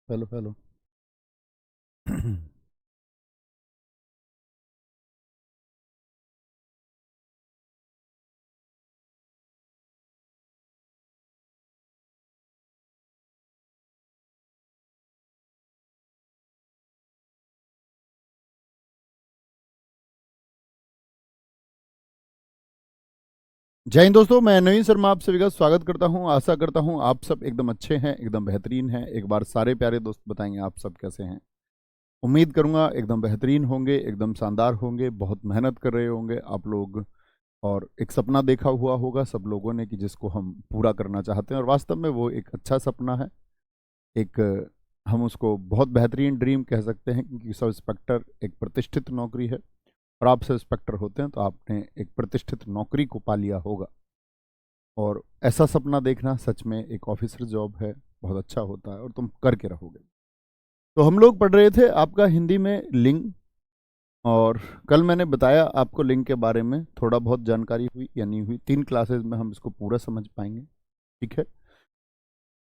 Hello hello. जय हिंद दोस्तों, मैं नवीन शर्मा आप सभी का स्वागत करता हूं। आशा करता हूं आप सब एकदम अच्छे हैं, एकदम बेहतरीन हैं। एक बार सारे प्यारे दोस्त बताएंगे आप सब कैसे हैं। उम्मीद करूंगा एकदम बेहतरीन होंगे, एकदम शानदार होंगे, बहुत मेहनत कर रहे होंगे आप लोग। और एक सपना देखा हुआ होगा सब लोगों ने कि जिसको हम पूरा करना चाहते हैं, और वास्तव में वो एक अच्छा सपना है। एक हम उसको बहुत बेहतरीन ड्रीम कह सकते हैं, क्योंकि सब इंस्पेक्टर एक प्रतिष्ठित नौकरी है। और आप सब इंस्पेक्टर होते हैं तो आपने एक प्रतिष्ठित नौकरी को पा लिया होगा। और ऐसा सपना देखना सच में एक ऑफिसर जॉब है, बहुत अच्छा होता है और तुम करके रहोगे। तो हम लोग पढ़ रहे थे आपका हिंदी में लिंग। और कल मैंने बताया आपको लिंग के बारे में, थोड़ा बहुत जानकारी हुई या नहीं हुई, 3 क्लासेस में हम इसको पूरा समझ पाएंगे। ठीक है,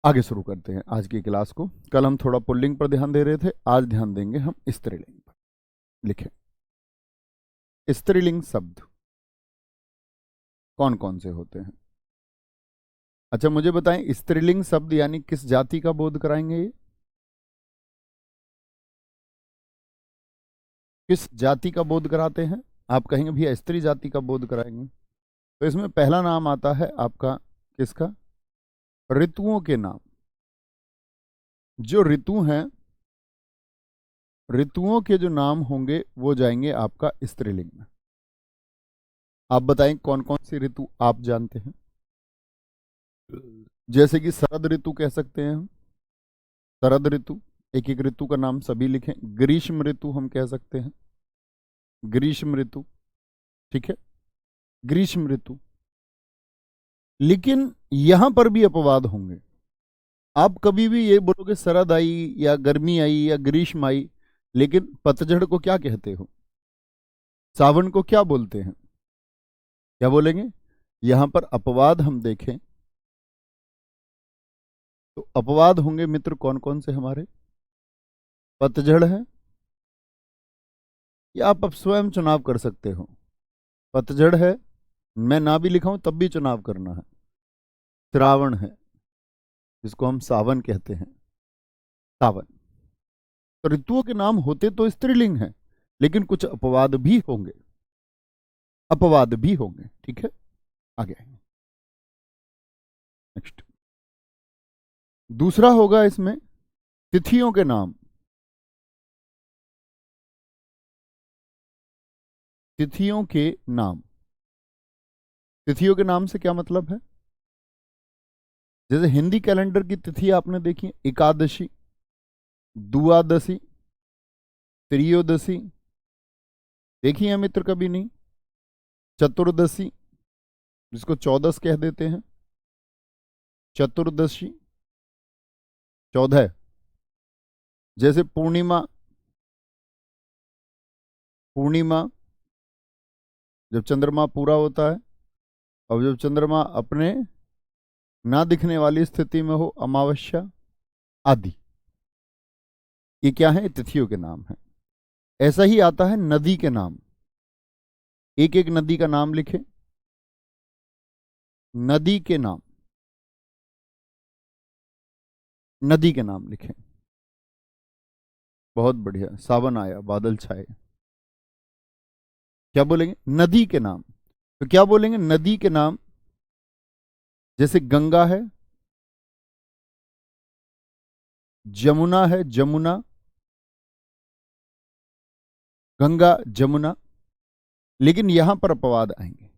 आगे शुरू करते हैं आज की क्लास को। कल हम थोड़ा पुल्लिंग पर ध्यान दे रहे थे, आज ध्यान देंगे हम स्त्रीलिंग पर। लिखें, स्त्रीलिंग शब्द कौन कौन से होते हैं। अच्छा मुझे बताएं, स्त्रीलिंग शब्द यानी किस जाति का बोध कराएंगे ये? किस जाति का बोध कराते हैं? आप कहेंगे भैया स्त्री जाति का बोध कराएंगे। तो इसमें पहला नाम आता है आपका किसका? ऋतुओं के नाम। जो ऋतु हैं, ऋतुओं के जो नाम होंगे वो जाएंगे आपका स्त्रीलिंग में। आप बताएं कौन कौन सी ऋतु आप जानते हैं। जैसे कि शरद ऋतु कह सकते हैं हम, शरद ऋतु। एक एक ऋतु का नाम सभी लिखें। ग्रीष्म ऋतु हम कह सकते हैं, ग्रीष्म ऋतु। ठीक है, ग्रीष्म ऋतु। लेकिन यहां पर भी अपवाद होंगे। आप कभी भी ये बोलोगे शरद आई या गर्मी आई या ग्रीष्म आई, लेकिन पतझड़ को क्या कहते हो? सावन को क्या बोलते हैं? क्या बोलेंगे? यहां पर अपवाद हम देखें तो अपवाद होंगे मित्र कौन कौन से हमारे? पतझड़ है, या आप अब स्वयं चुनाव कर सकते हो। पतझड़ है, मैं ना भी लिखाऊं तब भी चुनाव करना है। श्रावण है, जिसको हम सावन कहते हैं, सावन। तो ऋतुओं के नाम होते तो स्त्रीलिंग है, लेकिन कुछ अपवाद भी होंगे, अपवाद भी होंगे। ठीक है, आगे आएंगे। नेक्स्ट, दूसरा होगा इसमें तिथियों के नाम। तिथियों के नाम, तिथियों के नाम से क्या मतलब है? जैसे हिंदी कैलेंडर की तिथि आपने देखी, एकादशी, द्वादशी, त्रयोदशी। देखी है मित्र कभी नहीं? चतुर्दशी, जिसको चौदस कह देते हैं, चतुर्दशी, 14। जैसे पूर्णिमा, पूर्णिमा जब चंद्रमा पूरा होता है, और जब चंद्रमा अपने ना दिखने वाली स्थिति में हो, अमावस्या आदि। ये क्या है? तिथियों के नाम है। ऐसा ही आता है नदी के नाम। एक एक नदी का नाम लिखें। नदी के नाम, नदी के नाम लिखें। बहुत बढ़िया, सावन आया, बादल छाए। क्या बोलेंगे? नदी के नाम। तो क्या बोलेंगे नदी के नाम? जैसे गंगा है, जमुना है, जमुना, गंगा जमुना। लेकिन यहां पर अपवाद आएंगे,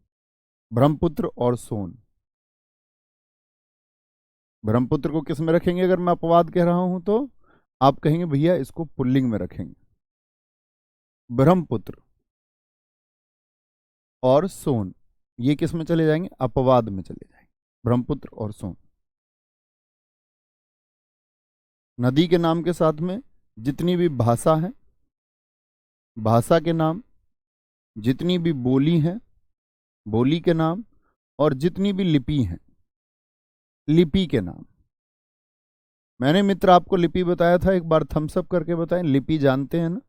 ब्रह्मपुत्र और सोन। ब्रह्मपुत्र को किस में रखेंगे अगर मैं अपवाद कह रहा हूं तो? आप कहेंगे भैया इसको पुल्लिंग में रखेंगे। ब्रह्मपुत्र और सोन, ये किस में चले जाएंगे? अपवाद में चले जाएंगे, ब्रह्मपुत्र और सोन। नदी के नाम के साथ में जितनी भी भाषा है, भाषा के नाम, जितनी भी बोली है, बोली के नाम, और जितनी भी लिपि है, लिपि के नाम। मैंने मित्र आपको लिपि बताया था, एक बार थम्स अप करके बताएं। लिपि जानते हैं ना?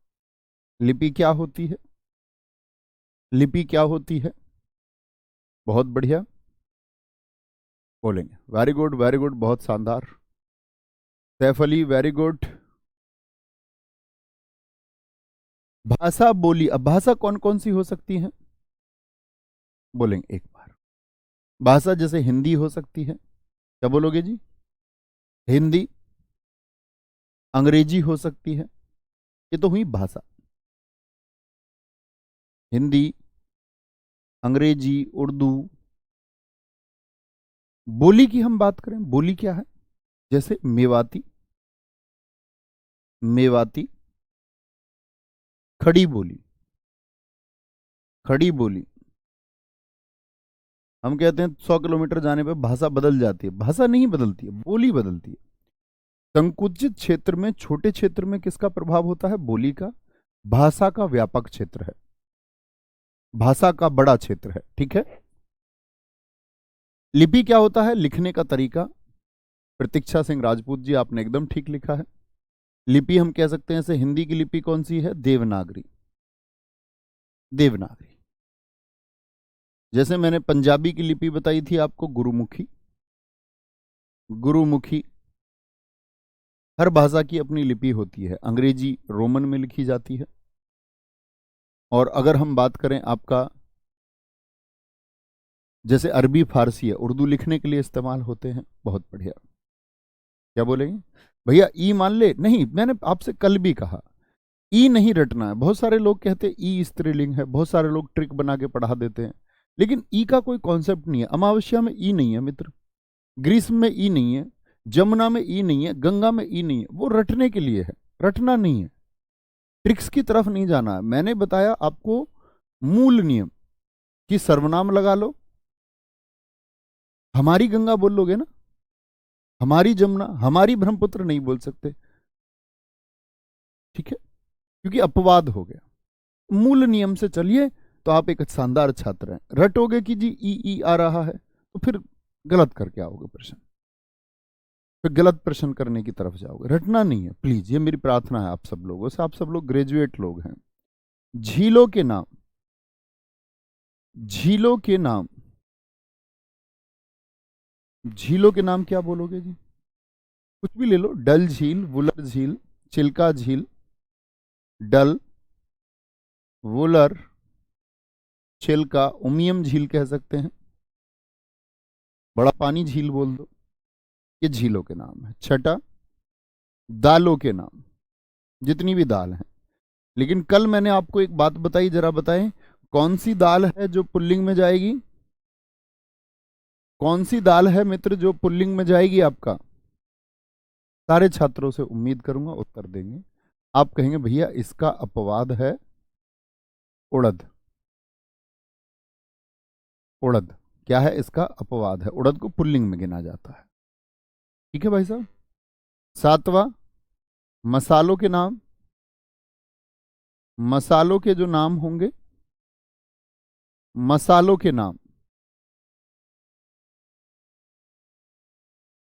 लिपि क्या होती है? लिपि क्या होती है? बहुत बढ़िया बोलेंगे। वेरी गुड, बहुत शानदार। Saif Ali very good. भाषा बोली, अब भाषा कौन कौन सी हो सकती है? बोलेंगे एक बार। भाषा जैसे हिंदी हो सकती है, क्या बोलोगे जी? हिंदी। अंग्रेजी हो सकती है, ये तो हुई भाषा। हिंदी, अंग्रेजी, उर्दू। बोली की हम बात करें, बोली क्या है? जैसे मेवाती, मेवाती। खड़ी बोली, खड़ी बोली। हम कहते हैं 100 किलोमीटर जाने पे भाषा बदल जाती है, भाषा नहीं बदलती है, बोली बदलती है। संकुचित क्षेत्र में, छोटे क्षेत्र में किसका प्रभाव होता है? बोली का। भाषा का व्यापक क्षेत्र है, भाषा का बड़ा क्षेत्र है, ठीक है। लिपि क्या होता है? लिखने का तरीका। प्रतीक्षा सिंह राजपूत जी, आपने एकदम ठीक लिखा है। लिपि हम कह सकते हैं, जैसे हिंदी की लिपि कौन सी है? देवनागरी, देवनागरी। जैसे मैंने पंजाबी की लिपि बताई थी आपको, गुरुमुखी, गुरुमुखी। हर भाषा की अपनी लिपि होती है। अंग्रेजी रोमन में लिखी जाती है। और अगर हम बात करें आपका, जैसे अरबी फारसी है, उर्दू लिखने के लिए इस्तेमाल होते हैं। बहुत बढ़िया। क्या बोलेंगे भैया? ई मान ले? नहीं, मैंने आपसे कल भी कहा ई नहीं रटना है। बहुत सारे लोग कहते हैं ई स्त्रीलिंग है, बहुत सारे लोग ट्रिक बना के पढ़ा देते हैं, लेकिन ई का कोई कॉन्सेप्ट नहीं है। अमावस्या में ई नहीं है मित्र, ग्रीष्म में ई नहीं है, जमुना में ई नहीं है, गंगा में ई नहीं है। वो रटने के लिए है, रटना नहीं है। ट्रिक्स की तरफ नहीं जाना है। मैंने बताया आपको मूल नियम कि सर्वनाम लगा लो। हमारी गंगा बोल लोगे ना, हमारी जमुना, हमारी ब्रह्मपुत्र नहीं बोल सकते, ठीक है, क्योंकि अपवाद हो गया। मूल नियम से चलिए तो आप एक शानदार छात्र हैं। रटोगे कि जी ई आ रहा है तो फिर गलत करके आओगे प्रश्न, फिर गलत प्रश्न करने की तरफ जाओगे। रटना नहीं है प्लीज, ये मेरी प्रार्थना है आप सब लोगों से। आप सब लोग ग्रेजुएट लोग हैं। झीलों के नाम, झीलों के नाम, झीलों के नाम क्या बोलोगे जी? कुछ भी ले लो। डल झील, वुलर झील, चिल्का झील, डल, वुलर, चिल्का, उमियम झील कह सकते हैं, बड़ा पानी झील बोल दो। ये झीलों के नाम है। छठा, दालों के नाम, जितनी भी दाल हैं। लेकिन कल मैंने आपको एक बात बताई, जरा बताएं कौन सी दाल है जो पुल्लिंग में जाएगी? कौन सी दाल है मित्र जो पुल्लिंग में जाएगी आपका? सारे छात्रों से उम्मीद करूंगा उत्तर देंगे। आप कहेंगे भैया इसका अपवाद है उड़द। उड़द क्या है? इसका अपवाद है। उड़द को पुल्लिंग में गिना जाता है, ठीक है भाई साहब। सातवां, मसालों के नाम। मसालों के जो नाम होंगे, मसालों के नाम,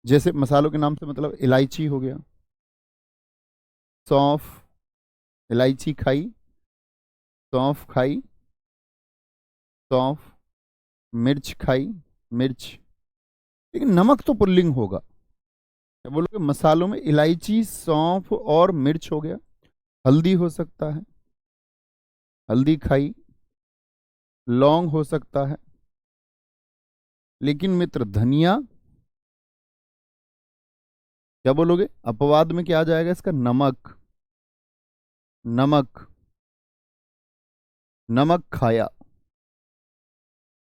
जैसे मसालों के नाम से मतलब इलायची हो गया, सौंफ, इलायची खाई, सौंफ खाई, सौंफ, मिर्च खाई, मिर्च। लेकिन नमक तो पुल्लिंग होगा। क्या बोलोगे? मसालों में इलायची, सौंफ और मिर्च हो गया। हल्दी हो सकता है, हल्दी खाई, लौंग हो सकता है। लेकिन मित्र धनिया, क्या बोलोगे? अपवाद में क्या आ जाएगा इसका? नमक, नमक, नमक खाया।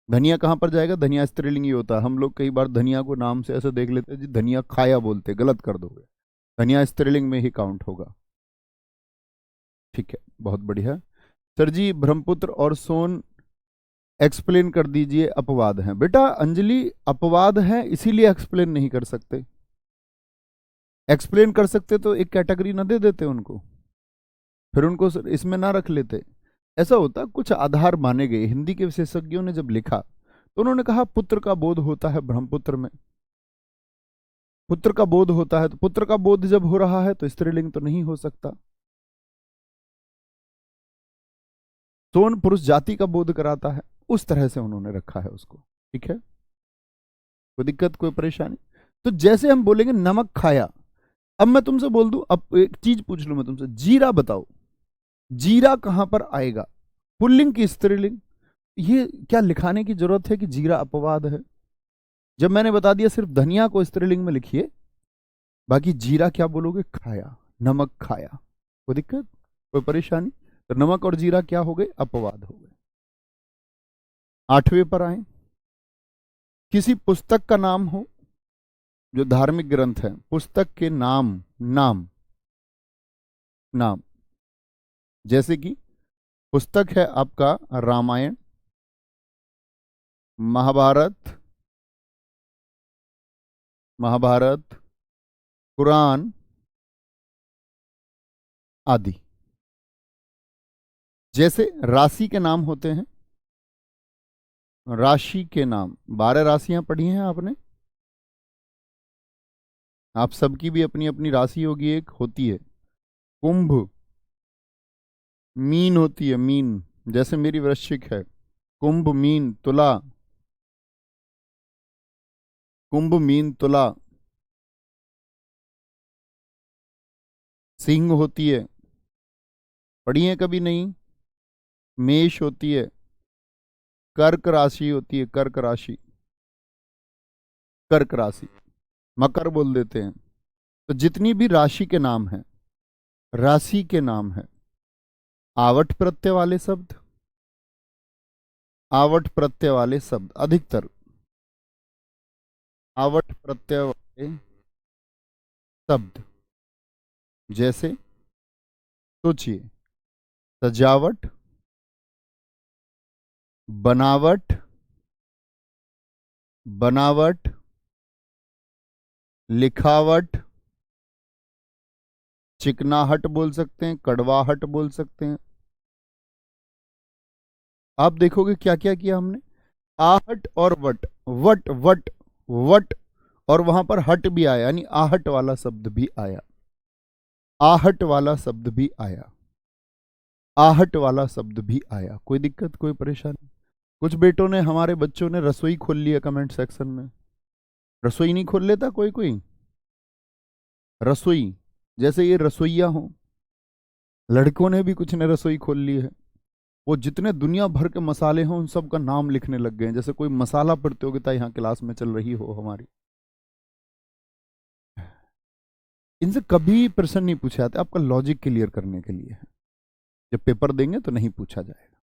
धनिया कहां पर जाएगा? धनिया स्त्रीलिंग ही होता है। हम लोग कई बार धनिया को नाम से ऐसे देख लेते हैं जी, धनिया खाया बोलते, गलत कर दोगे। धनिया स्त्रीलिंग में ही काउंट होगा, ठीक है। बहुत बढ़िया सर जी। ब्रह्मपुत्र और सोन एक्सप्लेन कर दीजिए। अपवाद हैं बेटा। अंजलि अपवाद हैं इसीलिए एक्सप्लेन नहीं कर सकते। एक्सप्लेन कर सकते तो एक कैटेगरी ना दे देते उनको, फिर उनको इसमें ना रख लेते। ऐसा होता, कुछ आधार माने गए। हिंदी के विशेषज्ञों ने जब लिखा तो उन्होंने कहा पुत्र का बोध होता है ब्रह्मपुत्र में। पुत्र का बोध होता है, तो पुत्र का बोध जब हो रहा है तो स्त्रीलिंग तो नहीं हो सकता। सोन पुरुष जाति का बोध कराता है, उस तरह से उन्होंने रखा है उसको। ठीक है, कोई दिक्कत, कोई परेशानी? तो जैसे हम बोलेंगे नमक खाया, अब मैं तुमसे बोल दूं, अब एक चीज पूछ लूं मैं तुमसे, जीरा बताओ, जीरा कहां पर आएगा? पुल्लिंग की स्त्रीलिंग? ये क्या लिखाने की जरूरत है कि जीरा अपवाद है? जब मैंने बता दिया सिर्फ धनिया को स्त्रीलिंग में लिखिए, बाकी जीरा क्या बोलोगे? खाया, नमक खाया। कोई दिक्कत, कोई परेशानी? तो नमक और जीरा क्या हो गए? अपवाद हो गए। 8वें पर आए, किसी पुस्तक का नाम हो, जो धार्मिक ग्रंथ है, पुस्तक के नाम, नाम नाम, जैसे कि पुस्तक है आपका रामायण, महाभारत, महाभारत, कुरान आदि। जैसे राशि के नाम होते हैं, राशि के नाम, 12 राशियां पढ़ी हैं आपने? आप सबकी भी अपनी अपनी राशि होगी, एक होती है कुंभ, मीन होती है मीन, जैसे मेरी वृश्चिक है, कुंभ मीन तुला, कुंभ मीन तुला। सिंह होती है, पढ़ी है कभी नहीं? मेष होती है, कर्क राशि होती है, कर्क राशि, कर्क राशि, मकर बोल देते हैं। तो जितनी भी राशि के नाम हैं, राशि के नाम है, आवट प्रत्यय वाले शब्द, आवट प्रत्यय वाले शब्द, अधिकतर आवट प्रत्यय वाले शब्द। जैसे सोचिए, सजावट, बनावट, बनावट, लिखावट, चिकनाहट बोल सकते हैं, कड़वाहट बोल सकते हैं। आप देखोगे क्या क्या किया हमने, आहट और वट, वट वट वट, और वहां पर हट भी आया, यानी आहट वाला शब्द भी आया, आहट वाला शब्द भी आया, आहट वाला शब्द भी आया। कोई दिक्कत, कोई परेशानी? कुछ बेटों ने, हमारे बच्चों ने रसोई खोल लिया कमेंट सेक्शन में। रसोई नहीं खोल लेता कोई कोई? रसोई, जैसे ये रसोईया हो, लड़कों ने भी कुछ ने रसोई खोल ली है। वो जितने दुनिया भर के मसाले हों उन सब का नाम लिखने लग गए हैं, जैसे कोई मसाला प्रतियोगिता यहाँ क्लास में चल रही हो हमारी। इनसे कभी प्रश्न नहीं पूछे जाते, आपका लॉजिक क्लियर करने के लिए है। जब पेपर देंगे तो नहीं पूछा जाएगा।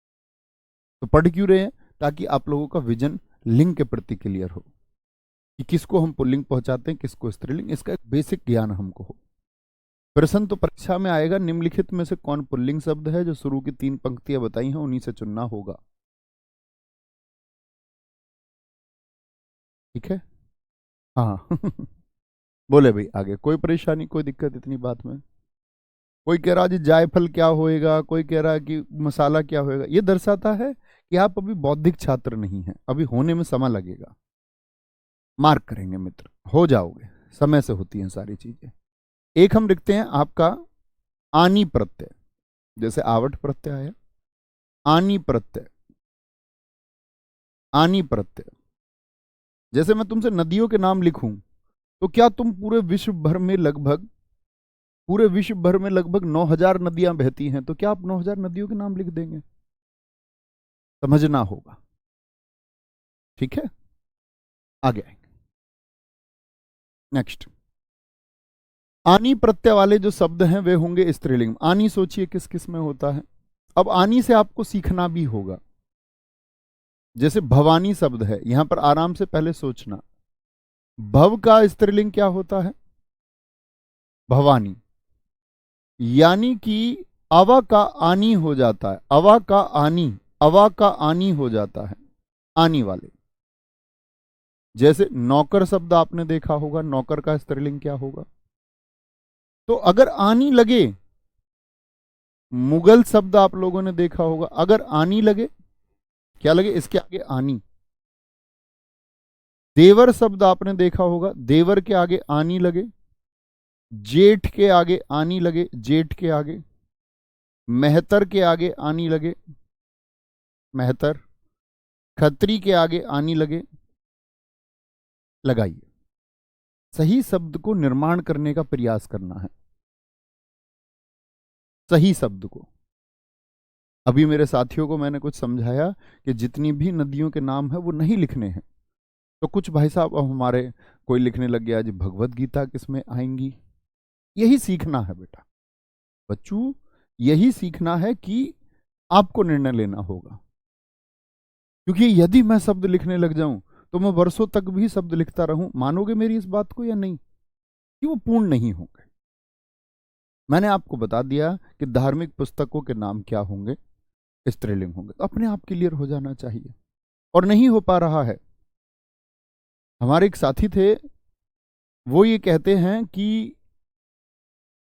तो पढ़ क्यों रहे हैं? ताकि आप लोगों का विजन लिंग के प्रति क्लियर हो, कि किसको हम पुल्लिंग पहुंचाते हैं, किसको स्त्रीलिंग, इसका एक बेसिक ज्ञान हमको हो। प्रश्न तो परीक्षा में आएगा, निम्नलिखित में से कौन पुल्लिंग शब्द है? जो शुरू की 3 पंक्तियां बताई हैं उन्हीं से चुनना होगा। ठीक है, हाँ बोले भाई आगे, कोई परेशानी, कोई दिक्कत इतनी बात में? कोई कह रहा जी जायफल क्या होएगा, कोई कह रहा है कि मसाला क्या होएगा। ये दर्शाता है कि आप अभी बौद्धिक छात्र नहीं हैं, अभी होने में समय लगेगा। मार्क करेंगे मित्र, हो जाओगे, समय से होती हैं सारी चीजें। एक हम लिखते हैं आपका आनी प्रत्यय, जैसे आवट प्रत्यय आया, आनी प्रत्यय, आनी प्रत्यय। जैसे मैं तुमसे नदियों के नाम लिखूं, तो क्या तुम पूरे विश्व भर में लगभग, पूरे विश्व भर में लगभग 9000 नदियां बहती हैं, तो क्या आप 9000 नदियों के नाम लिख देंगे? समझना होगा। ठीक है, आगे आएंगे। नेक्स्ट, आनी प्रत्यय वाले जो शब्द हैं वे होंगे स्त्रीलिंग। आनी सोचिए किस किस में होता है। अब आनी से आपको सीखना भी होगा। जैसे भवानी शब्द है, यहां पर आराम से पहले सोचना, भव का स्त्रीलिंग क्या होता है? भवानी। यानी कि अवा का आनी हो जाता है, अवा का आनी, अवा का आनी हो जाता है, आनी वाले। जैसे नौकर शब्द आपने देखा होगा, नौकर का स्त्रीलिंग क्या होगा? तो अगर आनी लगे, मुगल शब्द आप लोगों ने देखा होगा, अगर आनी लगे, क्या लगे? इसके आगे आनी, देवर शब्द आपने देखा होगा, देवर के आगे आनी लगे, जेठ के आगे आनी लगे, जेठ के आगे, मेहतर के आगे आनी लगे, मेहतर, खत्री के आगे आनी लगे, लगाइए। सही शब्द को निर्माण करने का प्रयास करना है, सही शब्द को। अभी मेरे साथियों को मैंने कुछ समझाया कि जितनी भी नदियों के नाम है वो नहीं लिखने हैं। तो कुछ भाई साहब अब हमारे कोई लिखने लग गया जी भगवत गीता किसमें आएंगी। यही सीखना है बेटा, बच्चों यही सीखना है कि आपको निर्णय लेना होगा। क्योंकि यदि मैं शब्द लिखने लग जाऊं तो मैं वर्षों तक भी शब्द लिखता रहूं, मानोगे मेरी इस बात को या नहीं, कि वो पूर्ण नहीं होंगे। मैंने आपको बता दिया कि धार्मिक पुस्तकों के नाम क्या होंगे, स्त्रीलिंग होंगे, तो अपने आप क्लियर हो जाना चाहिए। और नहीं हो पा रहा है। हमारे एक साथी थे, वो ये कहते हैं कि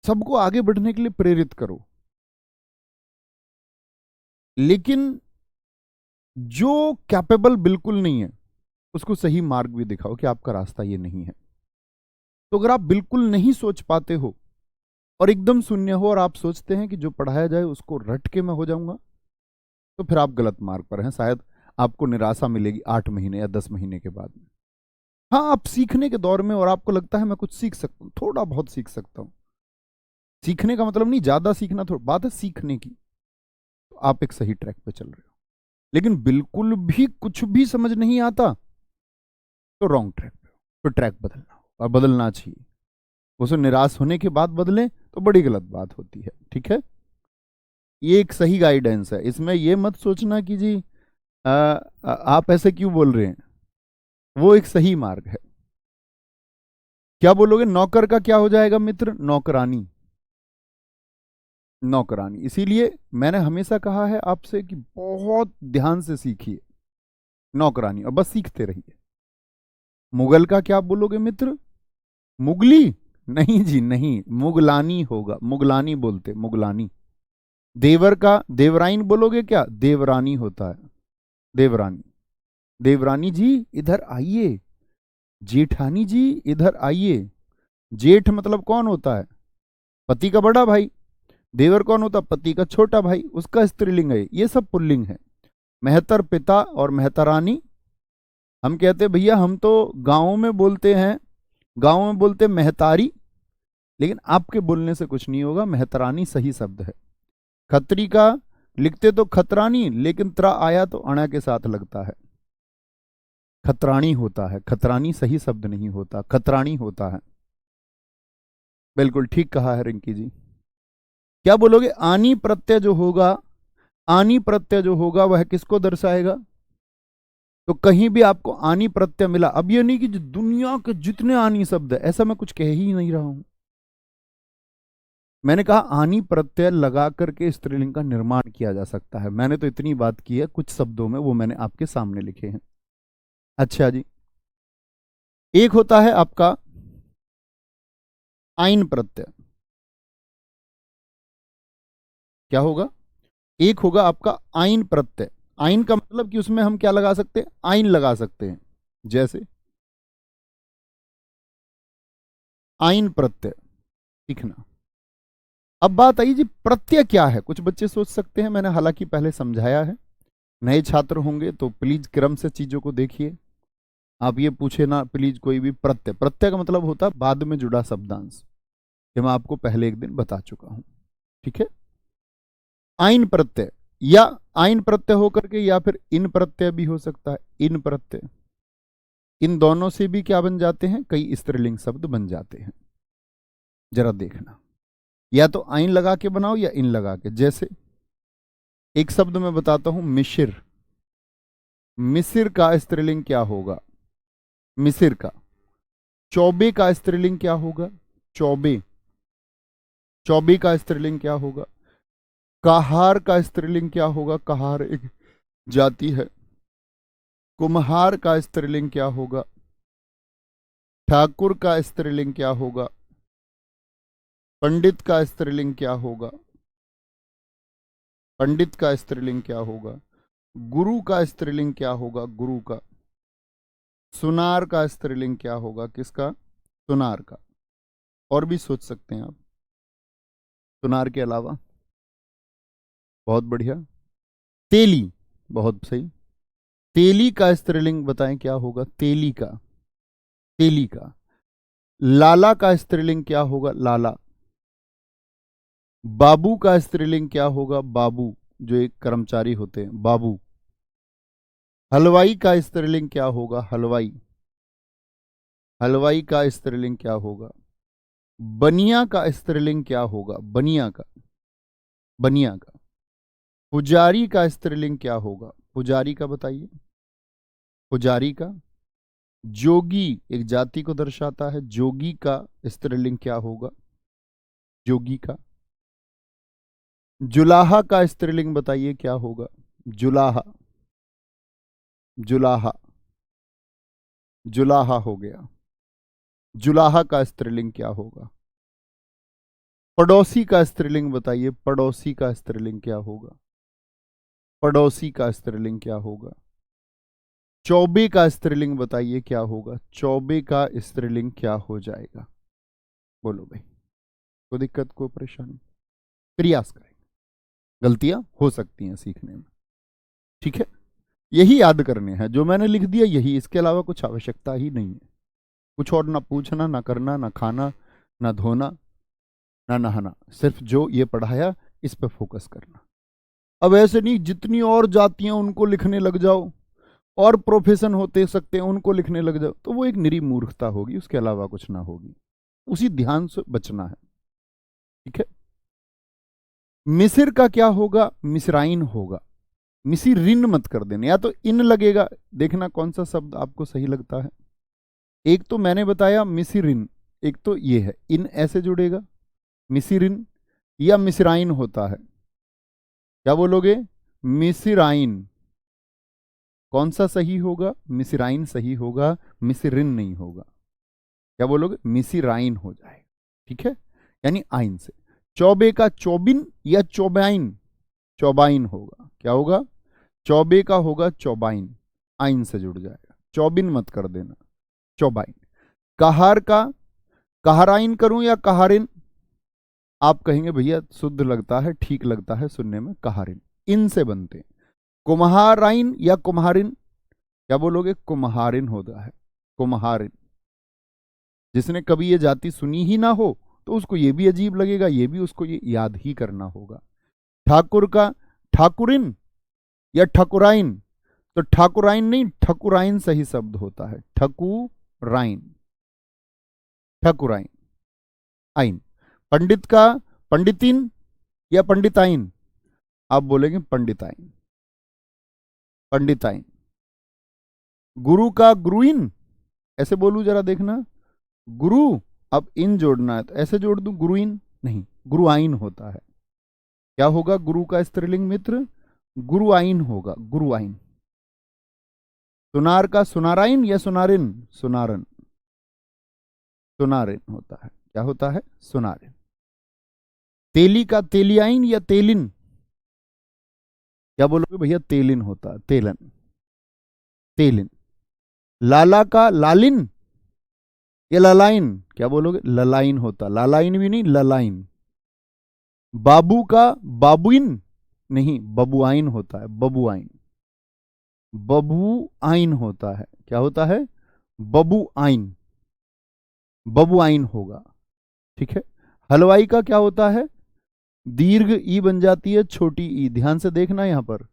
सबको आगे बढ़ने के लिए प्रेरित करो, लेकिन जो कैपेबल बिल्कुल नहीं है उसको सही मार्ग भी दिखाओ कि आपका रास्ता ये नहीं है। तो अगर आप बिल्कुल नहीं सोच पाते हो और एकदम शून्य हो और आप सोचते हैं कि जो पढ़ाया जाए उसको रट के मैं हो जाऊंगा, तो फिर आप गलत मार्ग पर हैं। शायद आपको निराशा मिलेगी 8 महीने या 10 महीने के बाद में। हाँ, आप सीखने के दौर में और आपको लगता है मैं कुछ सीख सकता हूँ, थोड़ा बहुत सीख सकता हूँ। सीखने का मतलब नहीं ज्यादा सीखना, थोड़ा बात है सीखने की, तो आप एक सही ट्रैक पे चल रहे हो। लेकिन बिल्कुल भी कुछ भी समझ नहीं आता तो रॉन्ग ट्रैक पे हो, तो ट्रैक बदलना हो, और बदलना चाहिए। उसे निराश होने के बाद बदलें तो बड़ी गलत बात होती है। ठीक है, ये एक सही गाइडेंस है। इसमें ये मत सोचना कि जी आप ऐसे क्यों बोल रहे हैं, वो एक सही मार्ग है। क्या बोलोगे, नौकर का क्या हो जाएगा मित्र, नौकरानी, नौकरानी। इसीलिए मैंने हमेशा कहा है आपसे कि बहुत ध्यान से सीखिए नौकरानी, और बस सीखते रहिए। मुगल का क्या बोलोगे मित्र, मुगली, नहीं जी नहीं, मुगलानी होगा, मुगलानी बोलते, मुगलानी। देवर का देवराइन बोलोगे क्या, देवरानी होता है, देवरानी। देवरानी जी इधर आइए, जेठानी जी इधर आइए। जेठ मतलब कौन होता है, पति का बड़ा भाई। देवर कौन होता है, पति का छोटा भाई, उसका स्त्रीलिंग है। ये सब पुल्लिंग है। मेहतर पिता और मेहतरानी, हम कहते हैं भैया हम तो गांवों में बोलते हैं, गांव में बोलते हैं मेहतारी, लेकिन आपके बोलने से कुछ नहीं होगा, मेहतरानी सही शब्द है। खत्री का लिखते तो खतरानी, लेकिन त्रा आया तो अणा के साथ लगता है, खतरानी होता है, खतरानी सही शब्द नहीं होता, खतरानी होता है। बिल्कुल ठीक कहा है रिंकी जी। क्या बोलोगे, आनी प्रत्यय जो होगा, आनी प्रत्यय जो होगा वह किसको दर्शाएगा। तो कहीं भी आपको आनी प्रत्यय मिला, अब ये नहीं कि दुनिया के जितने आनी शब्द है, ऐसा मैं कुछ कह ही नहीं रहा हूं। मैंने कहा आनी प्रत्यय लगा करके स्त्रीलिंग का निर्माण किया जा सकता है। मैंने तो इतनी बात की है कुछ शब्दों में, वो मैंने आपके सामने लिखे हैं। अच्छा जी, एक होता है आपका आइन प्रत्यय। क्या होगा, एक होगा आपका आइन प्रत्यय। आइन का मतलब कि उसमें हम क्या लगा सकते हैं, आइन लगा सकते हैं। जैसे आइन प्रत्यय लिखना। अब बात आई जी प्रत्यय क्या है, कुछ बच्चे सोच सकते हैं, मैंने हालांकि पहले समझाया है। नए छात्र होंगे तो प्लीज क्रम से चीजों को देखिए। आप ये पूछे ना प्लीज कोई भी, प्रत्यय, प्रत्यय का मतलब होता है बाद में जुड़ा शब्दांश, ये मैं आपको पहले एक दिन बता चुका हूं। ठीक है, आइन प्रत्यय या आइन प्रत्यय होकर के या फिर इन प्रत्यय भी हो सकता है, इन प्रत्यय। इन दोनों से भी क्या बन जाते हैं, कई स्त्रीलिंग शब्द बन जाते हैं। जरा देखना, या तो आइन लगा के बनाओ या इन लगा के। जैसे एक शब्द मैं बताता हूं, मिशिर। मिसिर का स्त्रीलिंग क्या होगा, मिसिर का। चौबे का स्त्रीलिंग क्या होगा, चौबे। चौबे का स्त्रीलिंग क्या होगा। कहार का स्त्रीलिंग क्या होगा, कहार एक जाति है। कुम्हार का स्त्रीलिंग क्या होगा। ठाकुर का स्त्रीलिंग क्या होगा। पंडित का स्त्रीलिंग क्या होगा, पंडित का स्त्रीलिंग क्या होगा। गुरु का स्त्रीलिंग क्या होगा, गुरु का। सुनार का स्त्रीलिंग क्या होगा? किसका? सुनार का। और भी सोच सकते हैं आप सुनार के अलावा। बहुत बढ़िया। तेली। बहुत सही। तेली का स्त्रीलिंग बताएं क्या होगा? तेली का। तेली का। लाला का स्त्रीलिंग क्या होगा? लाला। बाबू का स्त्रीलिंग क्या होगा? बाबू। जो एक कर्मचारी होते हैं, बाबू। हलवाई का स्त्रीलिंग क्या होगा? हलवाई। हलवाई का स्त्रीलिंग क्या होगा? बनिया का स्त्रीलिंग क्या होगा? बनिया का। बनिया का। पुजारी का स्त्रीलिंग क्या होगा? पुजारी का बताइए। पुजारी का। जोगी एक जाति को दर्शाता है, जोगी का स्त्रीलिंग क्या होगा? जोगी का। जुलाहा का स्त्रीलिंग बताइए क्या होगा? जुलाहा। जुलाहा। जुलाहा हो गया। जुलाहा का स्त्रीलिंग क्या होगा? पड़ोसी का स्त्रीलिंग बताइए, पड़ोसी का स्त्रीलिंग क्या होगा? पड़ोसी का स्त्रीलिंग क्या होगा? चौबे का स्त्रीलिंग बताइए क्या होगा? चौबे का स्त्रीलिंग क्या हो जाएगा? बोलो भाई। कोई दिक्कत, कोई परेशानी? प्रयास करें। गलतियां हो सकती हैं सीखने में, ठीक है। यही याद करने हैं जो मैंने लिख दिया, यही, इसके अलावा कुछ आवश्यकता ही नहीं है। कुछ और ना पूछना, ना करना, ना खाना, ना धोना, ना नहाना, सिर्फ जो ये पढ़ाया इस पे फोकस करना। अब ऐसे नहीं जितनी और जातियां उनको लिखने लग जाओ, और प्रोफेशन होते सकते हैं उनको लिखने लग जाओ, तो वो एक निरी मूर्खता होगी, उसके अलावा कुछ ना होगी। उसी ध्यान से बचना है, ठीक है। मिसिर का क्या होगा? मिसराइन होगा। मिसिरिन मत कर देना, या तो इन लगेगा। देखना कौन सा शब्द आपको सही लगता है। एक तो मैंने बताया मिसिरिन, एक तो ये है इन ऐसे जुड़ेगा, मिसिरिन, या मिसराइन होता है। क्या बोलोगे? मिसिराइन। कौन सा सही होगा? मिसिराइन सही होगा, मिसिरिन नहीं होगा। क्या बोलोगे? मिसिराइन हो जाएगा, ठीक है, यानी आइन से। चौबे का चौबिन या चौबाइन? चौबाइन होगा। क्या होगा? चौबे का होगा चौबाइन, आइन से जुड़ जाएगा, चौबिन मत कर देना, चौबाइन। कहार का कहाराइन करूं या कहारिन? आप कहेंगे भैया शुद्ध लगता है, ठीक लगता है सुनने में, कहारिन। इन से बनते हैं। कुम्हाराइन या कुम्हारिन? क्या बोलोगे? कुम्हारिन होता है, कुम्हारिन। जिसने कभी ये जाति सुनी ही ना हो तो उसको ये भी अजीब लगेगा, ये भी उसको ये याद ही करना होगा। ठाकुर का ठाकुरिन या ठकुराइन? तो ठाकुराइन नहीं, ठकुराइन सही शब्द होता है, ठकुराइन। ठकुराइन, आइन। पंडित का पंडितिन या पंडिताइन? आप बोलेंगे पंडिताइन, पंडिताइन। गुरु का गुरुइन? ऐसे बोलूं जरा देखना, गुरु। अब इन जोड़ना है तो ऐसे जोड़ दूं, गुरुइन नहीं, गुरुआइन होता है। क्या होगा गुरु का स्त्रीलिंग मित्र? गुरुआइन होगा, गुरुआइन। सुनार का सुनाराइन या सुनारिन? सुनारन। सुनारिन होता है। क्या होता है? सुनारिन। तेली का तेलियाइन या तेलिन? क्या बोलोगे भैया? तेलिन होता है, तेलन, तेलिन। लाला का लालिन या ललाइन? क्या बोलोगे? ललाइन होता, लालाइन भी नहीं, ललाइन। बाबू का बाबुइन नहीं, बबुआइन होता है, बबुआइन। बबुआइन होता है। क्या होता है? बबुआइन, बबुआइन होगा, ठीक है। हलवाई का क्या होता है? दीर्घ ई बन जाती है छोटी ई, ध्यान से देखना यहां पर,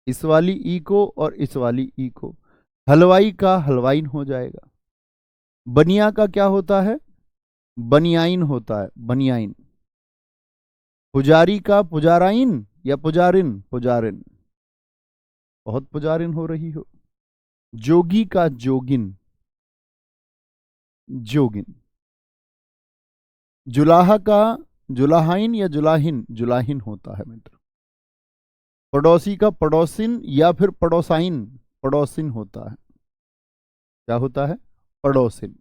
इस वाली ई को और इस वाली ई को, हलवाई का हलवाइन हो जाएगा। बनिया का क्या होता है? बनियाइन होता है, बनियाइन। पुजारी का पुजाराइन या पुजारिन? पुजारिन। बहुत पुजारिन हो रही हो। जोगी का जोगिन, जोगिन। जुलाहा का जुलाहाइन या जुलाहिन? जुलाहिन होता है मित्र। पड़ोसी का पड़ोसिन या फिर पड़ोसाइन? पड़ोसिन होता है। क्या होता है? पड़ोसिन।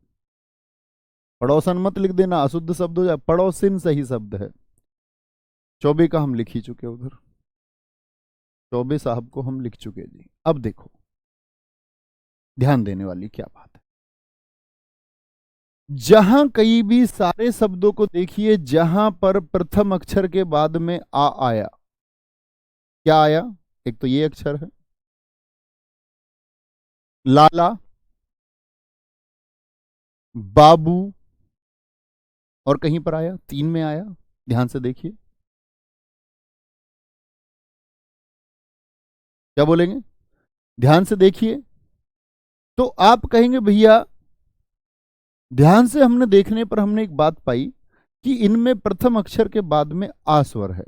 पड़ोसन मत लिख देना, अशुद्ध शब्द हो जाए, पड़ोसिन सही शब्द है। चौबे का हम लिख ही चुके उधर, चौबे साहब को हम लिख चुके जी। अब देखो, ध्यान देने वाली क्या बात है। जहां कहीं भी सारे शब्दों को देखिए, जहां पर प्रथम अक्षर के बाद में आ आया, क्या आया? एक तो ये अक्षर है लाला, बाबू, और कहीं पर आया, 3 में आया, ध्यान से देखिए। क्या बोलेंगे? ध्यान से देखिए। तो आप कहेंगे भैया, ध्यान से हमने देखने पर हमने एक बात पाई कि इनमें प्रथम अक्षर के बाद में आ स्वर है,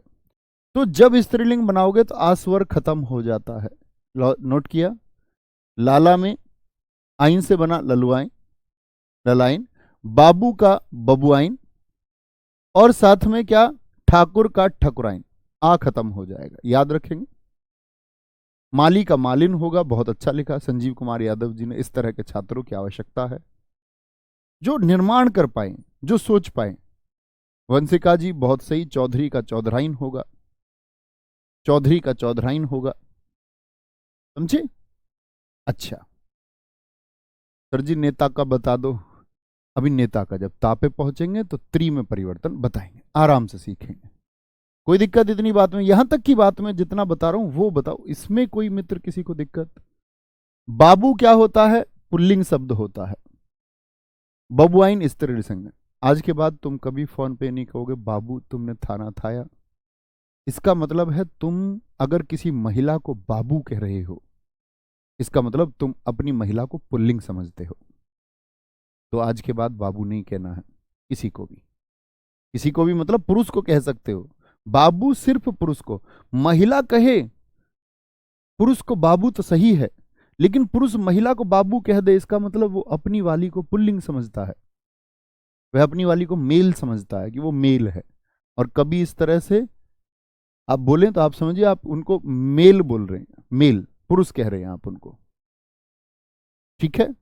तो जब स्त्रीलिंग बनाओगे तो आ स्वर खत्म हो जाता है। नोट किया? लाला में आइन से बना ललुआइन, ललाइन, बाबू का बबुआइन, और साथ में क्या, ठाकुर का ठकुराइन, आ खत्म हो जाएगा, याद रखेंगे। माली का मालिन होगा, बहुत अच्छा लिखा संजीव कुमार यादव जी ने। इस तरह के छात्रों की आवश्यकता है जो निर्माण कर पाए, जो सोच पाए। वंशिका जी बहुत सही, चौधरी का चौधराइन होगा, चौधरी का चौधराइन होगा, समझे? अच्छा सर जी, नेता का बता दो। अभी नेता का जब ता पे पहुंचेंगे तो त्रि में परिवर्तन बताएंगे, आराम से सीखेंगे, कोई दिक्कत इतनी बात में? यहां तक की बात में जितना बता रहा हूं वो बताओ, इसमें कोई मित्र किसी को दिक्कत? बाबू क्या होता है? पुल्लिंग शब्द होता है। बबुआइन स्त्री संज्ञा। आज के बाद तुम कभी फोन पे नहीं कहोगे बाबू तुमने थाना थाया। इसका मतलब है तुम अगर किसी महिला को बाबू कह रहे हो, इसका मतलब तुम अपनी महिला को पुल्लिंग समझते हो। तो आज के बाद बाबू नहीं कहना है किसी को भी, किसी को भी मतलब पुरुष को कह सकते हो बाबू, सिर्फ पुरुष को। महिला कहे पुरुष को बाबू तो सही है, लेकिन पुरुष महिला को बाबू कह दे, इसका मतलब वो अपनी वाली को पुल्लिंग समझता है, वह अपनी वाली को मेल समझता है कि वो मेल है। और कभी इस तरह से आप बोलें तो आप समझिए आप उनको मेल बोल रहे हैं, मेल पुरुष कह रहे हैं आप उनको, ठीक है?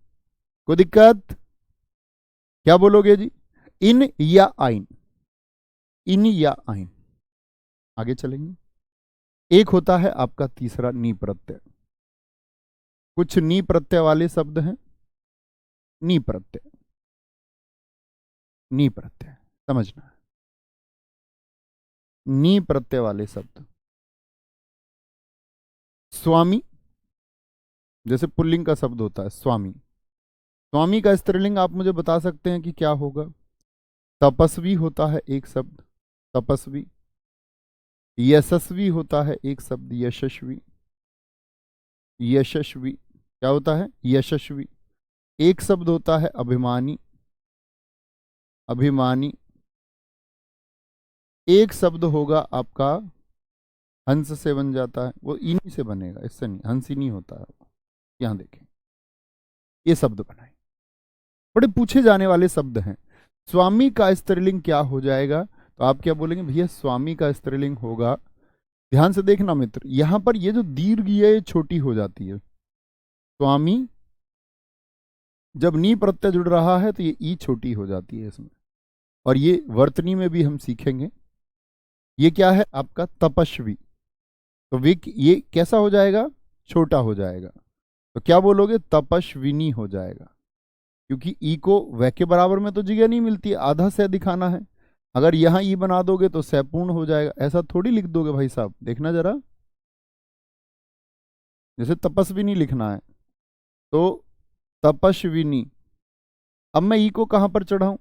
कोई दिक्कत? क्या बोलोगे जी? इन या आइन, इन या आइन। आगे चलेंगे। एक होता है आपका तीसरा नी प्रत्यय। कुछ नी प्रत्यय वाले शब्द हैं, नी प्रत्यय, नी प्रत्यय समझना है। नी प्रत्यय वाले शब्द, स्वामी, जैसे पुल्लिंग का शब्द होता है स्वामी, स्वामी का स्त्रीलिंग आप मुझे बता सकते हैं कि क्या होगा? तपस्वी होता है एक शब्द, तपस्वी। यशस्वी होता है एक शब्द, यशस्वी, यशस्वी। क्या होता है? यशस्वी। एक शब्द होता है अभिमानी, अभिमानी। एक शब्द होगा आपका हंस से बन जाता है, वो इन्हीं से बनेगा, इससे नहीं, हंस ही नहीं होता है। यहां देखें, ये शब्द बनाए, बड़े पूछे जाने वाले शब्द हैं। स्वामी का स्त्रीलिंग क्या हो जाएगा? तो आप क्या बोलेंगे भैया? स्वामी का स्त्रीलिंग होगा, ध्यान से देखना मित्र, यहां पर ये जो दीर्घ है ये छोटी हो जाती है। स्वामी जब नी प्रत्यय जुड़ रहा है तो ये ई छोटी हो जाती है इसमें, और ये वर्तनी में भी हम सीखेंगे। ये क्या है आपका? तपस्वी। तो ये कैसा हो जाएगा? छोटा हो जाएगा। तो क्या बोलोगे? तपस्विनी हो जाएगा, क्योंकि ई को वह के बराबर में तो जगह नहीं मिलती है, आधा से दिखाना है। अगर यहां ई बना दोगे तो सपूर्ण हो जाएगा, ऐसा थोड़ी लिख दोगे भाई साहब, देखना जरा। जैसे तपस्विनी लिखना है तो तपस्विनी। अब मैं ई को कहां पर चढ़ाऊं?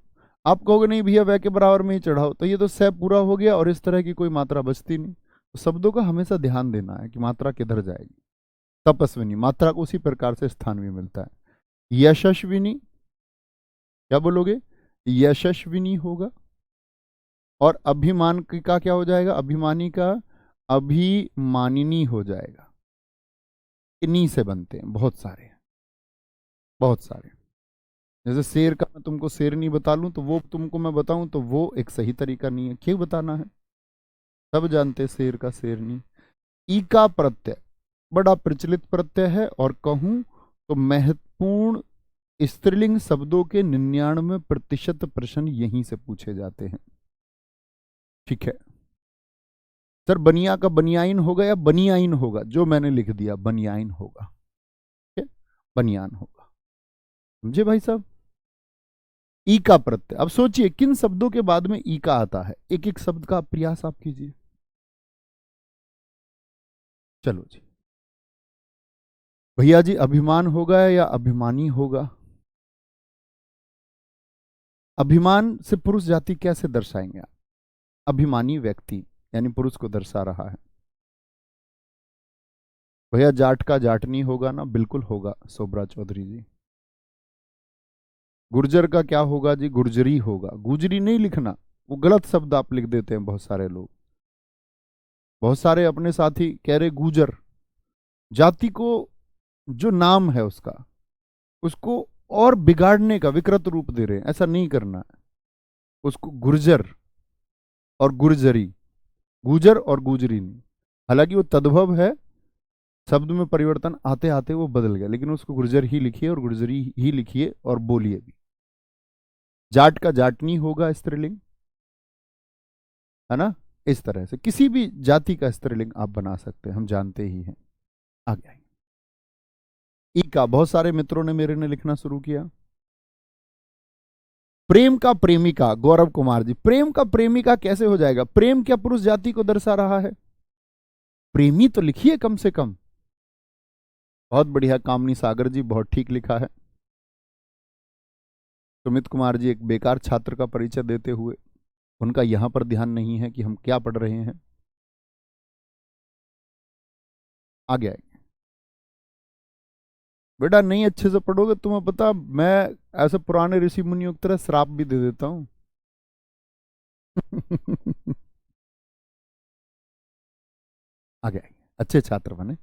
आप कहोगे नहीं भैया वह के बराबर में ही चढ़ाओ, तो ये तो सै पूरा हो गया और इस तरह की कोई मात्रा बचती नहीं। तो शब्दों का हमेशा ध्यान देना है कि मात्रा किधर जाएगी। तपस्विनी मात्रा को उसी प्रकार से स्थान भी मिलता है। यशस्विनी, क्या बोलोगे? यशस्विनी होगा। और अभिमान का क्या हो जाएगा? अभिमानी का अभिमानिनी हो जाएगा। इन्हीं से बनते हैं बहुत सारे, बहुत सारे। जैसे शेर का मैं तुमको शेरनी बता लूं तो वो तुमको मैं बताऊं तो वो एक सही तरीका नहीं है। क्यों बताना है? सब जानते हैं शेर का शेरनी। ई का प्रत्यय बड़ा प्रचलित प्रत्यय है, और कहूं तो महत्वपूर्ण स्त्रीलिंग शब्दों के 99% प्रश्न यहीं से पूछे जाते हैं, ठीक है? सर बनिया का बनियाइन होगा या बनियाइन होगा? जो मैंने लिख दिया बनियाइन होगा, ठीक है? बनियान होगा। समझे भाई साहब? ई का प्रत्यय। अब सोचिए किन शब्दों के बाद में ई का आता है, एक एक शब्द का प्रयास आप कीजिए। चलो जी भैया जी, अभिमान होगा या अभिमानी होगा? अभिमान से पुरुष जाति कैसे दर्शाएंगे आप? अभिमानी व्यक्ति यानी पुरुष को दर्शा रहा है। भैया जाट का जाटनी होगा ना? बिल्कुल होगा सोबरा चौधरी जी। गुर्जर का क्या होगा जी? गुर्जरी होगा। गुजरी नहीं लिखना, वो गलत शब्द आप लिख देते हैं बहुत सारे लोग। बहुत सारे अपने साथी कह रहे गुजर। जाति को जो नाम है उसका, उसको और बिगाड़ने का विकृत रूप दे रहे हैं। ऐसा नहीं करना है। उसको गुर्जर और गुर्जरी, गुजर और गुजरी नहीं। हालांकि वो तद्भव है, शब्द में परिवर्तन आते आते वो बदल गया, लेकिन उसको गुर्जर ही लिखिए और गुर्जरी ही लिखिए और बोलिए भी। जाट का जाटनी होगा स्त्रीलिंग, है ना? इस तरह से किसी भी जाति का स्त्रीलिंग आप बना सकते हैं, हम जानते ही हैं। आगे आएंगे। ई का बहुत सारे मित्रों ने मेरे ने लिखना शुरू किया। प्रेम का प्रेमिका, गौरव कुमार जी, प्रेम का प्रेमिका कैसे हो जाएगा? प्रेम क्या पुरुष जाति को दर्शा रहा है? प्रेमी तो लिखिए कम से कम। बहुत बढ़िया, कामनी सागर जी बहुत ठीक लिखा है। सुमित कुमार जी एक बेकार छात्र का परिचय देते हुए, उनका यहां पर ध्यान नहीं है कि हम क्या पढ़ रहे हैं। आगे आएंगे। बेटा नहीं अच्छे से पढ़ोगे, तुम्हें पता मैं ऐसे पुराने ऋषि मुनियों की तरह श्राप भी दे देता हूं। आगे आएंगे, अच्छे छात्र बने।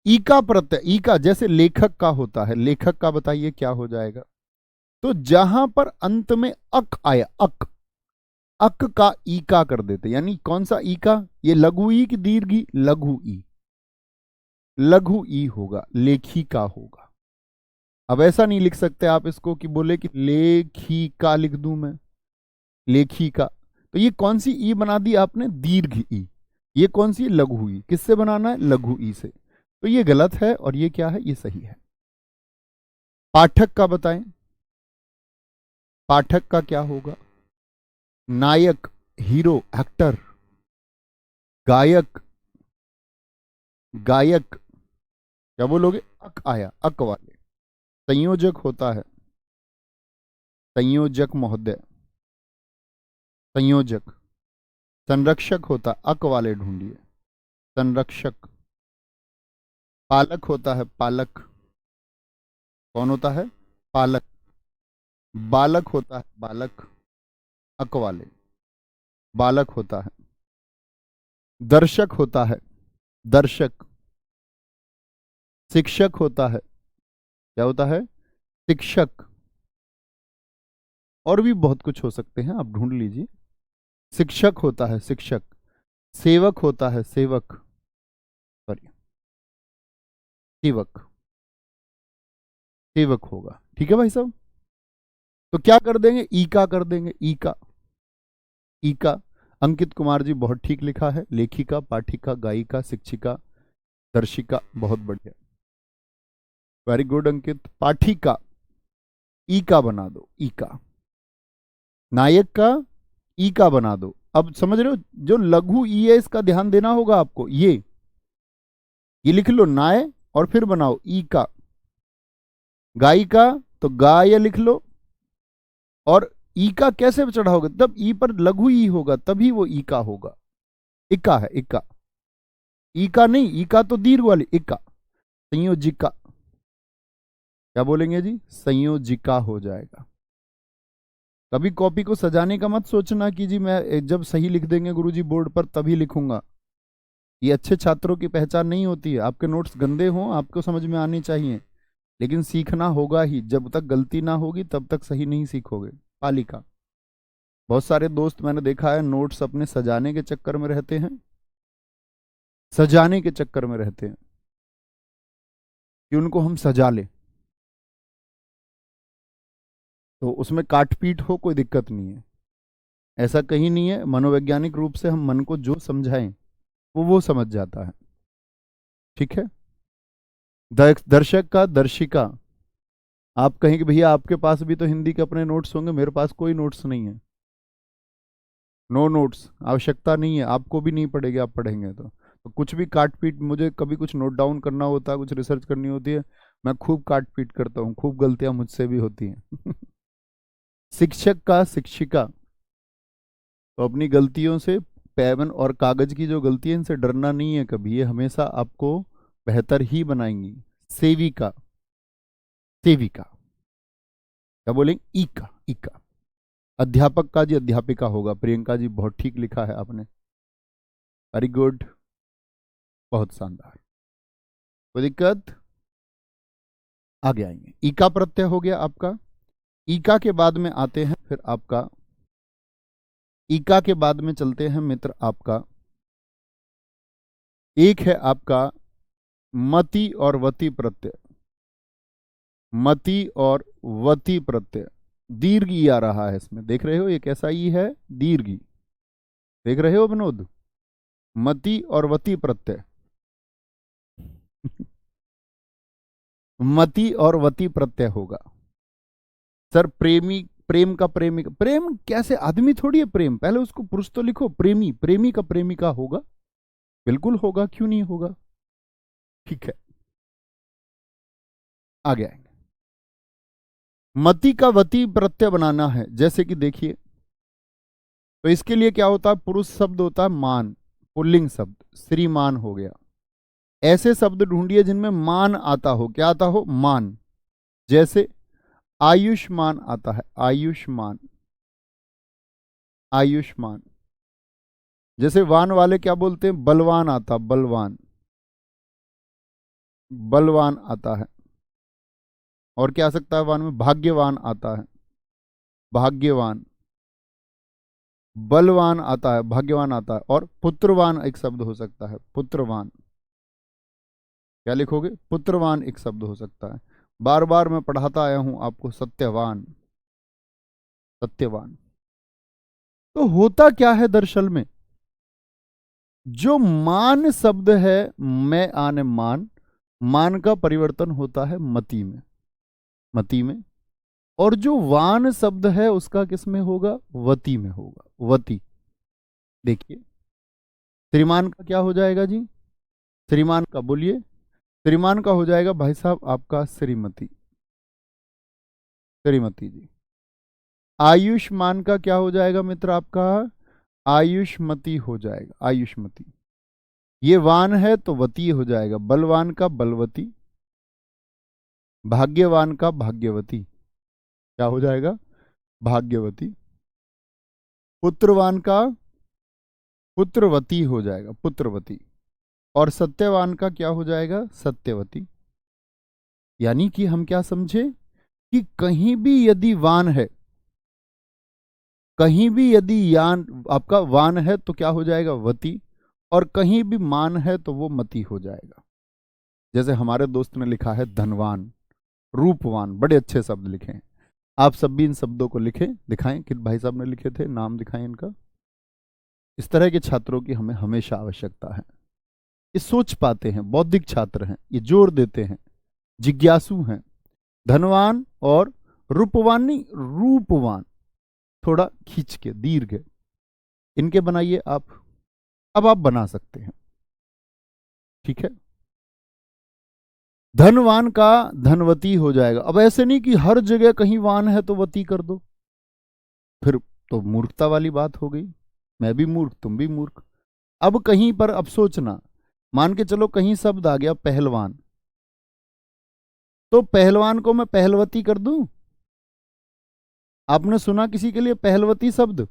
ई का प्रत्यय, ई का जैसे लेखक का होता है, लेखक का बताइए क्या हो जाएगा? तो जहां पर अंत में अक आया, अक, अक का ई का कर देते, यानी कौन सा ई का? ये लघु ई की दीर्घ ई? लघु ई। लघु ई होगा, लेखिका होगा। अब ऐसा नहीं लिख सकते आप इसको कि बोले कि लेखिका लिख दूं मैं, लेखिका। तो ये कौन सी ई बना दी आपने? दीर्घ ई। ये कौन सी? लघु ई। किससे बनाना है? लघु ई से। तो ये गलत है और ये क्या है? ये सही है। पाठक का बताएं, पाठक का क्या होगा? नायक, हीरो, एक्टर, गायक, गायक। क्या बोलोगे? अक आया, अक वाले। संयोजक होता है, संयोजक महोदय, संयोजक। संरक्षक होता, अक वाले ढूंढिए, संरक्षक। पालक होता है, पालक। कौन होता है? पालक। बालक होता है, बालक, अक वाले, बालक होता है। दर्शक होता है, दर्शक। शिक्षक होता है, क्या होता है? शिक्षक। और भी बहुत कुछ हो सकते हैं, आप ढूंढ लीजिए। शिक्षक होता है, शिक्षक। सेवक होता है, सेवक, सॉरी, सेवक, सेवक होगा। ठीक है भाई साहब? तो क्या कर देंगे? ई का कर देंगे, ई का, ई का। अंकित कुमार जी बहुत ठीक लिखा है। लेखिका, पाठिका, गायिका, शिक्षिका, दर्शिका, बहुत बढ़िया, वेरी गुड अंकित। पाठिका, ई का बना दो, ई का। नायक का ई का बना दो। अब समझ रहे हो, जो लघु ई है इसका ध्यान देना होगा आपको। ये लिख लो नाय और फिर बनाओ ई का। गायिका तो गाय लिख लो, और ई का कैसे चढ़ाओगे? तब ई पर लघु ई होगा, तभी वो ई का होगा। इक्का है, इक्का। ई का नहीं, ई का तो दीर्घ वाली, इक्का। संयोजिका, क्या बोलेंगे जी? संयोजिका हो जाएगा। कभी कॉपी को सजाने का मत सोचना कि जी मैं जब सही लिख देंगे गुरुजी बोर्ड पर तभी लिखूंगा। ये अच्छे छात्रों की पहचान नहीं होती है। आपके नोट्स गंदे हों, आपको समझ में आने चाहिए, लेकिन सीखना होगा ही। जब तक गलती ना होगी तब तक सही नहीं सीखोगे। पालिका, बहुत सारे दोस्त मैंने देखा है नोट्स अपने सजाने के चक्कर में रहते हैं, सजाने के चक्कर में रहते हैं कि उनको हम सजा लें। तो उसमें काट पीट हो, कोई दिक्कत नहीं है, ऐसा कहीं नहीं है। मनोवैज्ञानिक रूप से हम मन को जो समझाएं वो समझ जाता है। ठीक है? दर्शक का दर्शिका, आप कहेंगे भैया आपके पास भी तो हिंदी के अपने नोट्स होंगे, मेरे पास कोई नोट्स नहीं है। नो नोट्स, आवश्यकता नहीं है, आपको भी नहीं पड़ेगी, आप पढ़ेंगे तो कुछ भी काट पीट, मुझे कभी कुछ नोट डाउन करना होता है, कुछ रिसर्च करनी होती है, मैं खूब काट पीट करता हूँ, खूब गलतियां मुझसे भी होती हैं। शिक्षक का शिक्षिका तो अपनी गलतियों से, पेन और कागज की जो गलती है इनसे डरना नहीं है कभी, ये हमेशा आपको बेहतर ही बनाएंगी। सेविका, सेविका क्या बोलेंगे, इका, इका। अध्यापक का जी अध्यापिका होगा, प्रियंका जी बहुत ठीक लिखा है आपने, वेरी गुड, बहुत शानदार, कोई दिक्कत। आगे आएंगे, ईका प्रत्यय हो गया आपका। ईका के बाद में आते हैं फिर आपका, ईका के बाद में चलते हैं मित्र आपका, एक है आपका मति और वति प्रत्यय। मति और वति प्रत्यय, दीर्घ ई आ रहा है इसमें, देख रहे हो ये कैसा ई है, दीर्घ ई, देख रहे हो विनोद, मति और वति प्रत्यय। मति और वति प्रत्यय होगा। सर प्रेमी, प्रेम का प्रेमिका, प्रेम कैसे, आदमी थोड़ी है प्रेम, पहले उसको पुरुष तो लिखो, प्रेमी, प्रेमी का प्रेमिका होगा, बिल्कुल होगा, क्यों नहीं होगा, ठीक है। आगे आएंगे, मति का वति प्रत्यय बनाना है, जैसे कि देखिए, तो इसके लिए क्या होता है, पुरुष शब्द होता है मान, पुल्लिंग शब्द, श्रीमान हो गया। ऐसे शब्द ढूंढिए जिनमें मान आता हो, क्या आता हो, मान। जैसे आयुष्मान आता है, आयुष्मान, आयुष्मान। जैसे वान वाले क्या बोलते हैं, बलवान आता, बलवान, बलवान आता है। और क्या आ सकता है वान में, भाग्यवान आता है, भाग्यवान। बलवान आता है, भाग्यवान आता है। और पुत्रवान एक शब्द हो सकता है, पुत्रवान, क्या लिखोगे, पुत्रवान एक शब्द हो सकता है। बार बार मैं पढ़ाता आया हूं आपको, सत्यवान, सत्यवान। तो होता क्या है दरअसल में, जो मान शब्द है, मैं आने मान, मान का परिवर्तन होता है मति में, मति में। और जो वान शब्द है उसका किस में होगा, वती में होगा, वती। देखिए श्रीमान का क्या हो जाएगा जी, श्रीमान का बोलिए, श्रीमान का हो जाएगा भाई साहब आपका श्रीमती, श्रीमती जी। आयुष्मान का क्या हो जाएगा मित्र आपका, आयुष्मती हो जाएगा, आयुष्मती। ये वान है तो वती हो जाएगा, बलवान का बलवती, भाग्यवान का भाग्यवती, क्या हो जाएगा, भाग्यवती। पुत्रवान का पुत्रवती हो जाएगा, पुत्रवती। और सत्यवान का क्या हो जाएगा, सत्यवती। यानी कि हम क्या समझे, कि कहीं भी यदि वान है, कहीं भी यदि यान आपका वान है तो क्या हो जाएगा, वती। और कहीं भी मान है तो वो मती हो जाएगा। जैसे हमारे दोस्त ने लिखा है धनवान, रूपवान, बड़े अच्छे शब्द लिखे हैं। आप सब भी इन शब्दों को लिखें, दिखाएं कि भाई साहब ने लिखे थे, नाम दिखाएं इनका। इस तरह के छात्रों की हमें हमेशा आवश्यकता है, ये सोच पाते हैं, बौद्धिक छात्र हैं, ये जोर देते हैं, जिज्ञासु हैं। धनवान और रूपवान नहीं, रूपवान, थोड़ा खींच के दीर्घ, इनके बनाइए आप, अब आप बना सकते हैं, ठीक है। धनवान का धनवती हो जाएगा। अब ऐसे नहीं कि हर जगह कहीं वान है तो वती कर दो, फिर तो मूर्खता वाली बात हो गई, मैं भी मूर्ख तुम भी मूर्ख। अब कहीं पर अब सोचना, मान के चलो कहीं शब्द आ गया पहलवान, तो पहलवान को मैं पहलवती कर दूं। आपने सुना किसी के लिए पहलवती शब्द।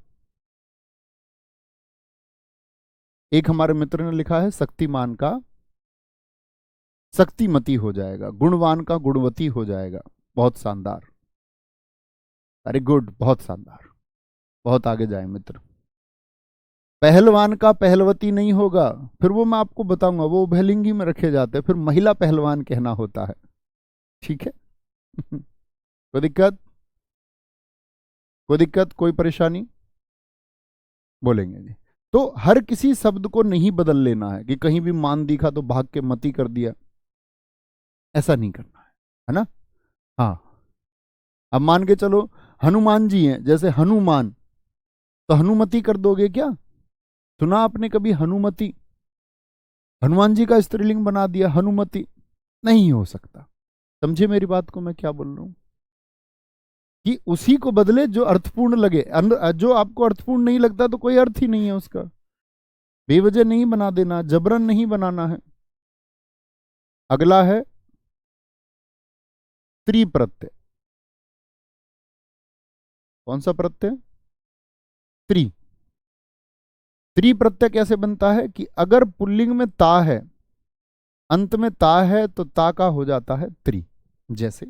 एक हमारे मित्र ने लिखा है शक्तिमान का शक्तिमती हो जाएगा, गुणवान का गुणवती हो जाएगा। बहुत शानदार, वेरी गुड, बहुत शानदार, बहुत आगे जाए मित्र। पहलवान का पहलवती नहीं होगा, फिर वो मैं आपको बताऊंगा, वो उभयलिंगी में रखे जाते हैं, फिर महिला पहलवान कहना होता है, ठीक है। कोई दिक्कत, कोई दिक्कत, कोई परेशानी, बोलेंगे जी। तो हर किसी शब्द को नहीं बदल लेना है कि कहीं भी मान दिखा तो भाग के मती कर दिया, ऐसा नहीं करना है ना। हाँ, अब मान के चलो हनुमान जी हैं, जैसे हनुमान, तो हनुमति कर दोगे क्या? सुना आपने कभी हनुमति? हनुमान जी का स्त्रीलिंग बना दिया हनुमति, नहीं हो सकता। समझे मेरी बात को मैं क्या बोल रहा हूं? कि उसी को बदले जो अर्थपूर्ण लगे। जो आपको अर्थपूर्ण नहीं लगता तो कोई अर्थ ही नहीं है उसका। बेवजह नहीं बना देना, जबरन नहीं बनाना है। अगला है स्त्री प्रत्यय। कौन सा प्रत्यय? स्त्री। स्त्री प्रत्यय कैसे बनता है कि अगर पुल्लिंग में ता है, अंत में ता है, तो ता का हो जाता है त्री। जैसे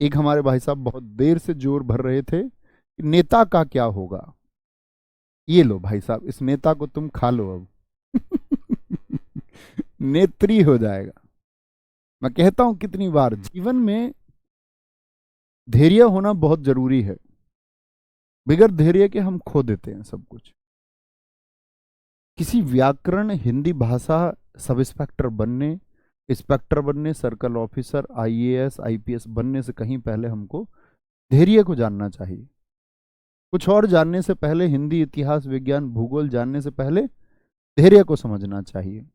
एक हमारे भाई साहब बहुत देर से जोर भर रहे थे कि नेता का क्या होगा। ये लो भाई साहब, इस नेता को तुम खा लो अब। नेत्री हो जाएगा। मैं कहता हूं कितनी बार, जीवन में धैर्य होना बहुत जरूरी है। बगैर धैर्य के हम खो देते हैं सब कुछ। किसी व्याकरण, हिंदी भाषा, सब इंस्पेक्टर बनने, इंस्पेक्टर बनने, सर्कल ऑफिसर, आईएएस, आईपीएस बनने से कहीं पहले हमको धैर्य को जानना चाहिए। कुछ और जानने से पहले, हिंदी, इतिहास, विज्ञान, भूगोल जानने से पहले धैर्य को समझना चाहिए।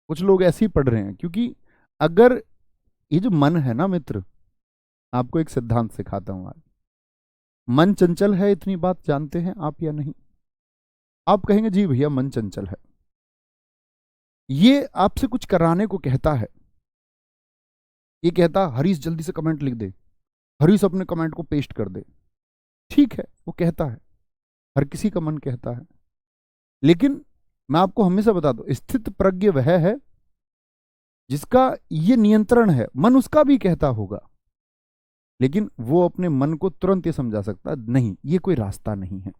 कुछ लोग ऐसे ही पढ़ रहे हैं, क्योंकि अगर ये जो मन है ना मित्र, आपको एक सिद्धांत सिखाता हूं आज। मन चंचल है, इतनी बात जानते हैं आप या नहीं? आप कहेंगे जी भैया मन चंचल है। ये आपसे कुछ कराने को कहता है। ये कहता हरीश जल्दी से कमेंट लिख दे, हरीश अपने कमेंट को पेस्ट कर दे। ठीक है, वो कहता है, हर किसी का मन कहता है। लेकिन मैं आपको हमेशा बता दूं, स्थित प्रज्ञ वह है जिसका ये नियंत्रण है। मन उसका भी कहता होगा, लेकिन वो अपने मन को तुरंत ये समझा सकता नहीं, ये कोई रास्ता नहीं है।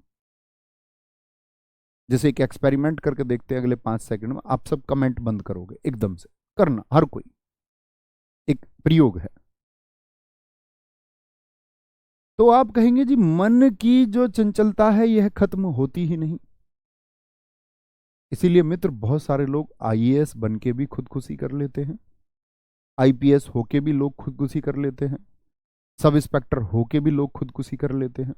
जैसे एक एक्सपेरिमेंट करके देखते हैं, अगले 5 सेकंड में आप सब कमेंट बंद करोगे, एकदम से करना, हर कोई। एक प्रयोग है। तो आप कहेंगे जी मन की जो चंचलता है यह खत्म होती ही नहीं। इसीलिए मित्र, बहुत सारे लोग आईएएस बन के भी खुदकुशी कर लेते हैं, आईपीएस होके भी लोग खुदकुशी कर लेते हैं, सब इंस्पेक्टर होके भी लोग खुदकुशी कर लेते हैं।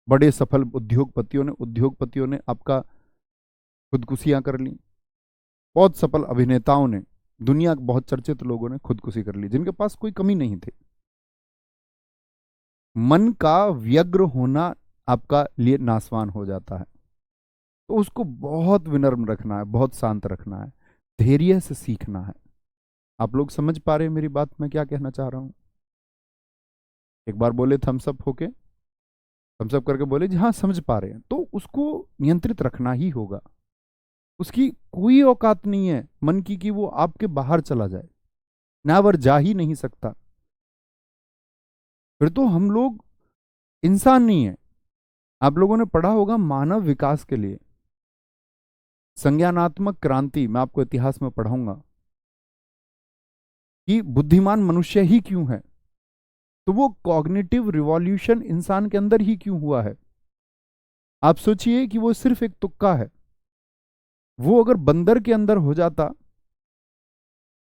बड़े सफल उद्योगपतियों ने आपका खुदकुशियां कर ली। बहुत सफल अभिनेताओं ने, दुनिया के बहुत चर्चित लोगों ने खुदकुशी कर ली, जिनके पास कोई कमी नहीं थी। मन का व्यग्र होना आपका लिए नासवान हो जाता है। तो उसको बहुत विनम्र रखना है, बहुत शांत रखना है, धैर्य से सीखना है। आप लोग समझ पा रहे हैं मेरी बात, मैं क्या कहना चाह रहा हूं? एक बार बोले थम्स अप होके, थम्स अप करके बोले जी हाँ समझ पा रहे हैं। तो उसको नियंत्रित रखना ही होगा। उसकी कोई औकात नहीं है मन की कि वो आपके बाहर चला जाए, नावर जा ही नहीं सकता। फिर तो हम लोग इंसान नहीं है। आप लोगों ने पढ़ा होगा मानव विकास के लिए संज्ञानात्मक क्रांति, मैं आपको इतिहास में पढ़ाऊंगा कि बुद्धिमान मनुष्य ही क्यों है। तो वो कॉग्निटिव रिवॉल्यूशन इंसान के अंदर ही क्यों हुआ है? आप सोचिए कि वो सिर्फ एक तुक्का है। वो अगर बंदर के अंदर हो जाता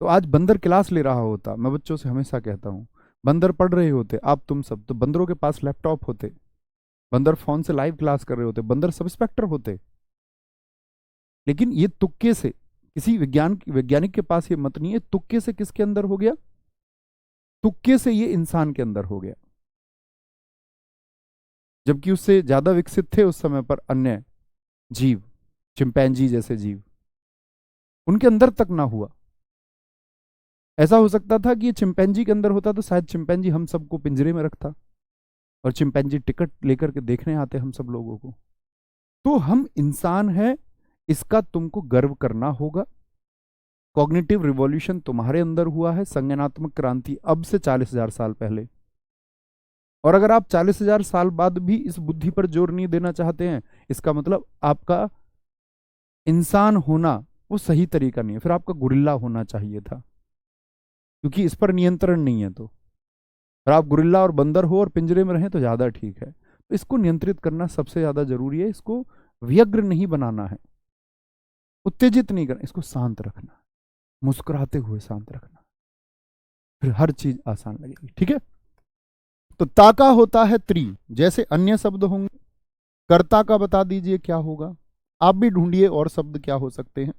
तो आज बंदर क्लास ले रहा होता। मैं बच्चों से हमेशा कहता हूं, बंदर पढ़ रहे होते, आप तुम सब, तो बंदरों के पास लैपटॉप होते, बंदर फोन से लाइव क्लास कर रहे होते, बंदर सब इंस्पेक्टर होते। लेकिन ये तुक्के से, किसी वैज्ञानिक के पास ये मत नहीं है, तुक्के से किसके अंदर हो गया? तुक्के से ये इंसान के अंदर हो गया। जबकि उससे ज्यादा विकसित थे उस समय पर अन्य जीव, चिंपैंजी जैसे जीव, उनके अंदर तक ना हुआ। ऐसा हो सकता था कि ये चिंपैंजी के अंदर होता तो शायद चिंपैंजी हम सबको पिंजरे में रखता और चिंपैंजी टिकट लेकर के देखने आते हम सब लोगों को। तो हम इंसान हैं, इसका तुमको गर्व करना होगा। कॉग्निटिव रिवॉल्यूशन तुम्हारे अंदर हुआ है, संज्ञानात्मक क्रांति अब से 40,000 साल पहले। और अगर आप 40,000 साल बाद भी इस बुद्धि पर जोर नहीं देना चाहते हैं, इसका मतलब आपका इंसान होना वो सही तरीका नहीं है। फिर आपका गुरिल्ला होना चाहिए था, क्योंकि इस पर नियंत्रण नहीं है। तो अगर आप गुरिल्ला और बंदर हो और पिंजरे में रहें तो ज्यादा ठीक है। तो इसको नियंत्रित करना सबसे ज्यादा जरूरी है। इसको व्यग्र नहीं बनाना है, उत्तेजित नहीं करना, इसको शांत रखना, मुस्कुराते हुए शांत रखना। फिर हर चीज आसान लगेगी। ठीक है, तो ताका होता है त्रि, जैसे अन्य शब्द होंगे। कर्ता का बता दीजिए क्या होगा, आप भी ढूंढिए और शब्द क्या हो सकते हैं।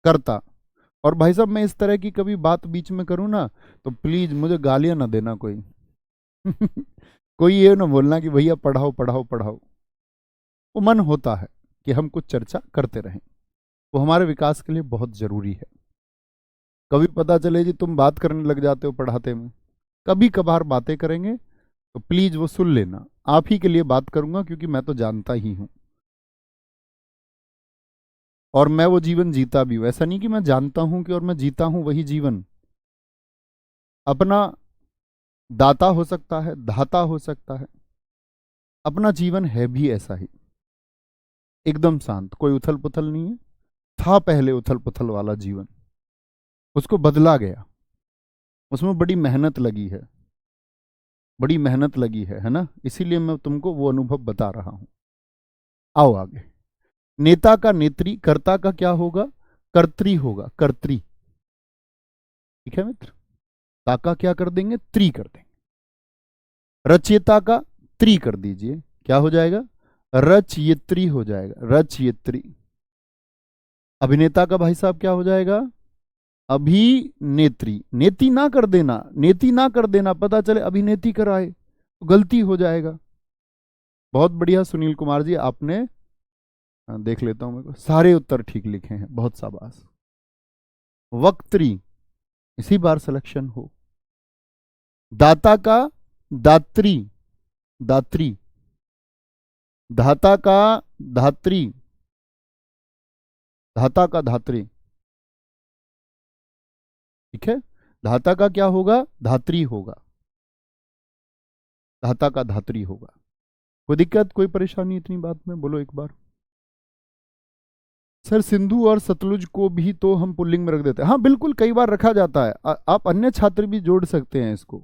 कर्ता। और भाई साहब, मैं इस तरह की कभी बात बीच में करूं ना, तो प्लीज मुझे गालियां ना देना कोई। कोई ये ना बोलना कि भैया पढ़ाओ पढ़ाओ पढ़ाओ। वो मन होता है कि हम कुछ चर्चा करते रहें, वो हमारे विकास के लिए बहुत जरूरी है। कभी पता चले जी तुम बात करने लग जाते हो पढ़ाते में, कभी कभार बातें करेंगे तो प्लीज वो सुन लेना। आप ही के लिए बात करूंगा क्योंकि मैं तो जानता ही हूं, और मैं वो जीवन जीता भी हूं। ऐसा नहीं कि मैं जानता हूं कि और मैं जीता हूं वही जीवन। अपना दाता हो सकता है, धाता हो सकता है, अपना जीवन है भी ऐसा ही, एकदम शांत, कोई उथल पुथल नहीं है। था पहले उथल पुथल वाला जीवन, उसको बदला गया, उसमें बड़ी मेहनत लगी है, बड़ी मेहनत लगी है ना, इसीलिए मैं तुमको वो अनुभव बता रहा हूं। आओ आगे। नेता का नेत्री, कर्ता का क्या होगा, कर्त्री होगा, कर्त्री। ठीक है मित्र, ताका क्या कर देंगे, त्री कर देंगे। रचयिता का त्री कर दीजिए, क्या हो जाएगा, रचयित्री हो जाएगा, रचयित्री। अभिनेता का भाई साहब क्या हो जाएगा, अभिनेत्री। नेति ना कर देना, नेति ना कर देना, पता चले अभिनेत्री कराए तो गलती हो जाएगा। बहुत बढ़िया सुनील कुमार जी, आपने देख लेता हूं मेरे को, सारे उत्तर ठीक लिखे हैं, बहुत शाबाश। वक्त्री, इसी बार सिलेक्शन हो। दाता का दात्री, दात्री। धाता का धात्री, धाता का धात्री। ठीक है, धाता का क्या होगा, धात्री होगा, धाता का धात्री होगा। कोई दिक्कत, कोई परेशानी इतनी बात में, बोलो एक बार। सर सिंधु और सतलुज को भी तो हम पुल्लिंग में रख देते हैं। हाँ बिल्कुल, कई बार रखा जाता है। आप अन्य छात्र भी जोड़ सकते हैं इसको।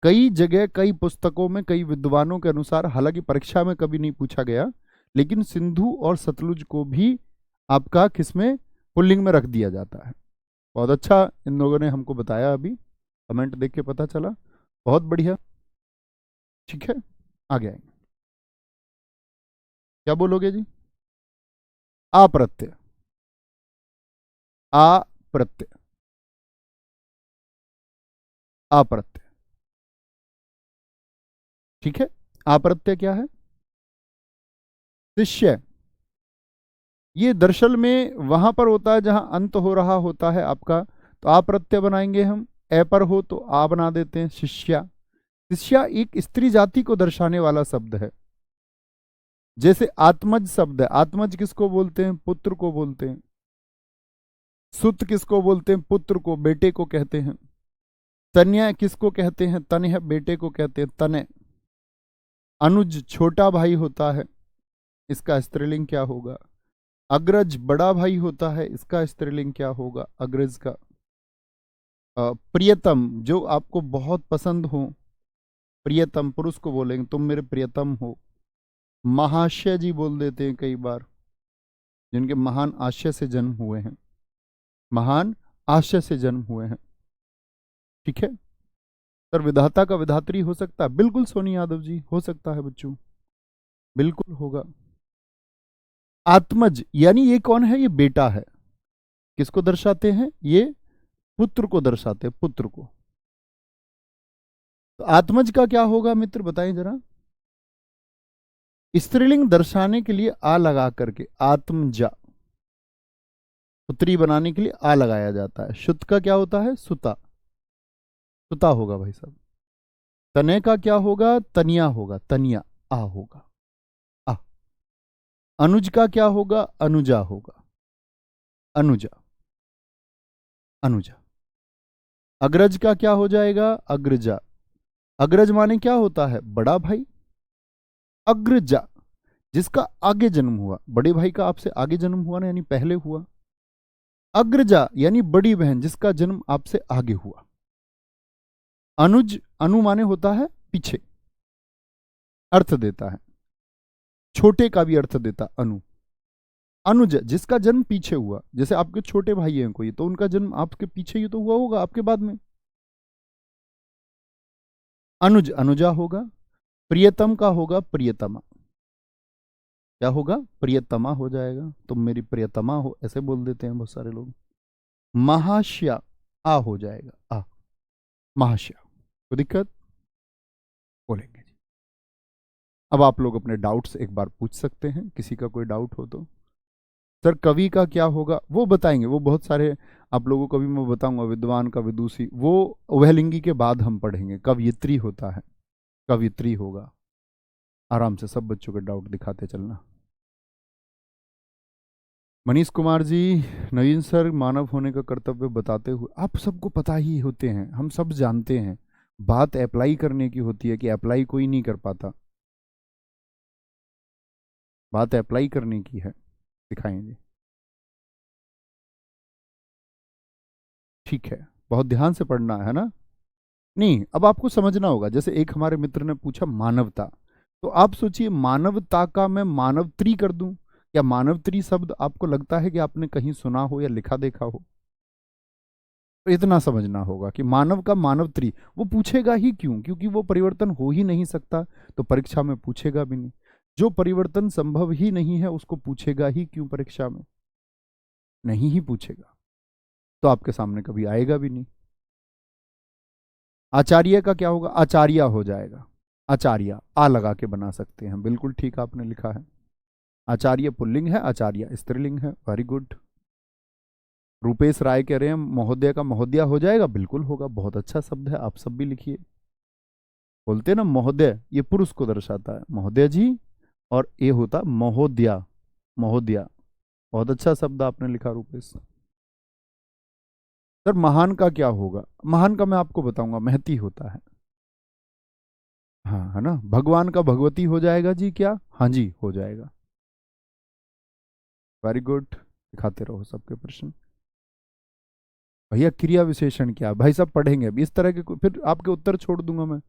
कई जगह, कई पुस्तकों में, कई विद्वानों के अनुसार, हालांकि परीक्षा में कभी नहीं पूछा गया, लेकिन सिंधु और सतलुज को भी आपका किसमें, पुल्लिंग में रख दिया जाता है। बहुत अच्छा इन लोगों ने हमको बताया, अभी कमेंट देख के पता चला, बहुत बढ़िया। ठीक है, आगे आएंगे। क्या बोलोगे जी, अप्रत्यय, अप्रत्यय, अप्रत्यय। ठीक है, अप्रत्यय क्या है, शिष्य। ये दरअसल में वहां पर होता है जहां अंत हो रहा होता है आपका, तो आ प्रत्यय बनाएंगे हम। ए पर हो तो आ बना देते हैं, शिष्या। शिष्या एक स्त्री जाति को दर्शाने वाला शब्द है। जैसे आत्मज शब्द है, आत्मज किसको बोलते हैं, पुत्र को बोलते हैं। सुत किसको बोलते हैं, पुत्र को, बेटे को कहते हैं। तन्या किसको कहते हैं, तनय बेटे को कहते हैं, तनय। अनुज छोटा भाई होता है, इसका स्त्रीलिंग क्या होगा। अग्रज बड़ा भाई होता है, इसका स्त्रीलिंग क्या होगा, अग्रज का। प्रियतम जो आपको बहुत पसंद हो, प्रियतम पुरुष को बोलेंगे, तुम मेरे प्रियतम हो। महाशय जी बोल देते हैं कई बार, जिनके महान आशय से जन्म हुए हैं, महान आशय से जन्म हुए हैं। ठीक है सर, विधाता का विधात्री हो सकता है, बिल्कुल सोनी यादव जी, हो सकता है बच्चों, बिल्कुल होगा। आत्मज यानी ये कौन है, ये बेटा है। किसको दर्शाते हैं, ये पुत्र को दर्शाते हैं, पुत्र को। तो आत्मज का क्या होगा मित्र, बताएं जरा। स्त्रीलिंग दर्शाने के लिए आ लगा करके, आत्मजा। पुत्री बनाने के लिए आ लगाया जाता है। शुद्ध का क्या होता है, सुता, सुता होगा भाई साहब। तने का क्या होगा, तनिया होगा, तनिया, आ होगा, आ। अनुज का क्या होगा, अनुजा होगा, अनुजा, अनुजा। अग्रज का क्या हो जाएगा, अग्रजा। अग्रज माने क्या होता है, बड़ा भाई। अग्रजा जिसका आगे जन्म हुआ, बड़े भाई का आपसे आगे जन्म हुआ ना, यानी पहले हुआ। अग्रजा यानी बड़ी बहन जिसका जन्म आपसे आगे हुआ। अनुज, अनु माने होता है पीछे, अर्थ देता है, छोटे का भी अर्थ देता अनु। अनुज जिसका जन्म पीछे हुआ, जैसे आपके छोटे भाई हैं कोई, तो उनका जन्म आपके पीछे ही तो हुआ होगा, आपके बाद में। अनुज अनुजा होगा, प्रियतम का होगा प्रियतमा। क्या होगा? प्रियतमा हो जाएगा। तुम मेरी प्रियतमा हो, ऐसे बोल देते हैं बहुत सारे लोग। महाश्या, आ हो जाएगा, आ, महाश्या। कोई दिक्कत? बोलेंगे जी। अब आप लोग अपने डाउट्स एक बार पूछ सकते हैं, किसी का कोई डाउट हो तो। सर कवि का क्या होगा वो बताएंगे, वो बहुत सारे आप लोगों को भी मैं बताऊंगा। विद्वान का, विदुषी, वो उभयलिंगी के बाद हम पढ़ेंगे। कवयित्री होता है, कवित्री होगा। आराम से सब बच्चों के डाउट दिखाते चलना। मनीष कुमार जी, नवीन सर, मानव होने का कर्तव्य बताते हुए, आप सबको पता ही होते हैं, हम सब जानते हैं। बात अप्लाई करने की होती है कि अप्लाई कोई नहीं कर पाता। बात अप्लाई करने की है। दिखाएंगे, ठीक है। बहुत ध्यान से पढ़ना है ना। नहीं, अब आपको समझना होगा। जैसे एक हमारे मित्र ने पूछा मानवता, तो आप सोचिए मानवता का मैं मानवत्री कर दूं। या मानवत्री शब्द आपको लगता है कि आपने कहीं सुना हो या लिखा देखा हो? तो इतना समझना होगा कि मानव का मानवत्री, वो पूछेगा ही क्यों? क्योंकि वो परिवर्तन हो ही नहीं सकता, तो परीक्षा में पूछेगा भी नहीं। जो परिवर्तन संभव ही नहीं है उसको पूछेगा ही क्यों परीक्षा में? नहीं ही पूछेगा, तो आपके सामने कभी आएगा भी नहीं। आचार्य का क्या होगा? आचार्य हो जाएगा। आचार्य आ लगा के बना सकते हैं, बिल्कुल ठीक आपने लिखा है। आचार्य पुल्लिंग है, आचार्य स्त्रीलिंग है। Very good. रूपेश राय कह रहे हैं महोदय का महोदया हो जाएगा, बिल्कुल होगा। बहुत अच्छा शब्द है, आप सब भी लिखिए। बोलते हैं ना महोदय, ये पुरुष को दर्शाता है, महोदय जी। और ये होता महोदया, महोदया। बहुत अच्छा शब्द आपने लिखा रूपेश। सर महान का क्या होगा? महान का मैं आपको बताऊंगा, महती होता है। हाँ, है ना। भगवान का भगवती हो जाएगा जी क्या? हाँ जी, हो जाएगा। Very good. दिखाते रहो सबके प्रश्न। भैया क्रिया विशेषण क्या है? भाई साहब पढ़ेंगे अभी इस तरह के, फिर आपके उत्तर छोड़ दूंगा मैं।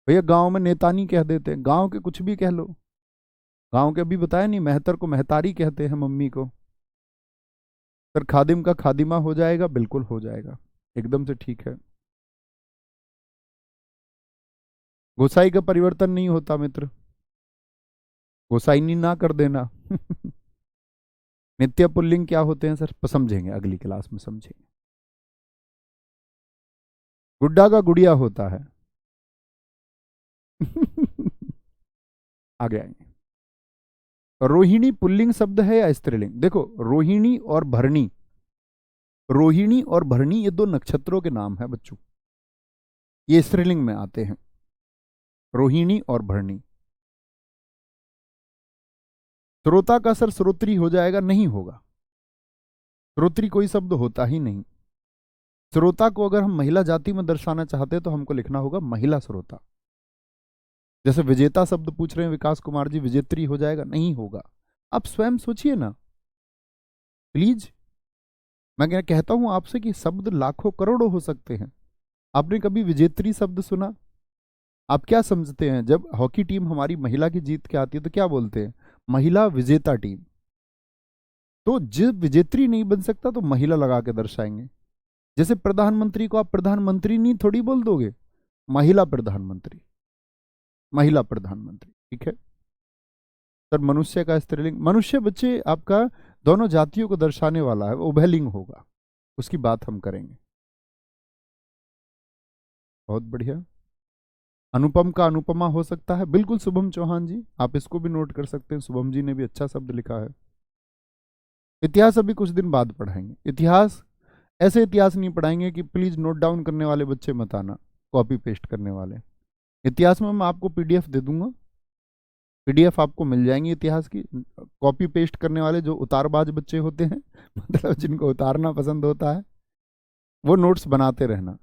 भैया गांव में नेतानी कह देते हैं, गांव के कुछ भी कह लो। गांव के अभी बताया नहीं, मेहतर को मेहतारी कहते हैं, मम्मी को। सर खादिम का खादिमा हो जाएगा, बिल्कुल हो जाएगा, एकदम से ठीक है। गोसाई का परिवर्तन नहीं होता मित्र, गोसाइनी ना कर देना। नित्य पुल्लिंग क्या होते हैं सर? समझेंगे अगली क्लास में, समझेंगे। गुड्डा का गुड़िया होता है। आगे आएंगे। रोहिणी पुल्लिंग शब्द है या स्त्रीलिंग? देखो, रोहिणी और भरणी, रोहिणी और भरणी ये दो नक्षत्रों के नाम है बच्चों, ये स्त्रीलिंग में आते हैं, रोहिणी और भरणी। श्रोता का सर श्रोत्री हो जाएगा? नहीं होगा, श्रोत्री कोई शब्द होता ही नहीं। श्रोता को अगर हम महिला जाति में दर्शाना चाहते हैं तो हमको लिखना होगा महिला श्रोता। जैसे विजेता शब्द पूछ रहे हैं विकास कुमार जी, विजेत्री हो जाएगा? नहीं होगा। आप स्वयं सोचिए ना प्लीज। मैं कहता हूं आपसे कि शब्द लाखों करोड़ों हो सकते हैं। आपने कभी विजेत्री शब्द सुना? आप क्या समझते हैं जब हॉकी टीम हमारी महिला की जीत के आती है तो क्या बोलते हैं? महिला विजेता टीम। तो जब विजेत्री नहीं बन सकता तो महिला लगा के दर्शाएंगे। जैसे प्रधानमंत्री को आप प्रधानमंत्री नहीं थोड़ी बोल दोगे, महिला प्रधानमंत्री, महिला प्रधानमंत्री, ठीक है। सर मनुष्य का स्त्रीलिंग, मनुष्य बच्चे आपका दोनों जातियों को दर्शाने वाला है, वो उभयलिंग होगा, उसकी बात हम करेंगे। बहुत बढ़िया। अनुपम का अनुपमा हो सकता है, बिल्कुल शुभम चौहान जी, आप इसको भी नोट कर सकते हैं, शुभम जी ने भी अच्छा शब्द लिखा है। इतिहास अभी कुछ दिन बाद पढ़ाएंगे। इतिहास ऐसे इतिहास नहीं पढ़ाएंगे कि प्लीज नोट डाउन करने वाले बच्चे मत आना, कॉपी पेस्ट करने वाले। इतिहास में मैं आपको पीडीएफ दे दूंगा, पीडीएफ आपको मिल जाएंगी इतिहास की। कॉपी पेस्ट करने वाले जो उतारबाज बच्चे होते हैं, मतलब जिनको उतारना पसंद होता है, वो नोट्स बनाते रहना।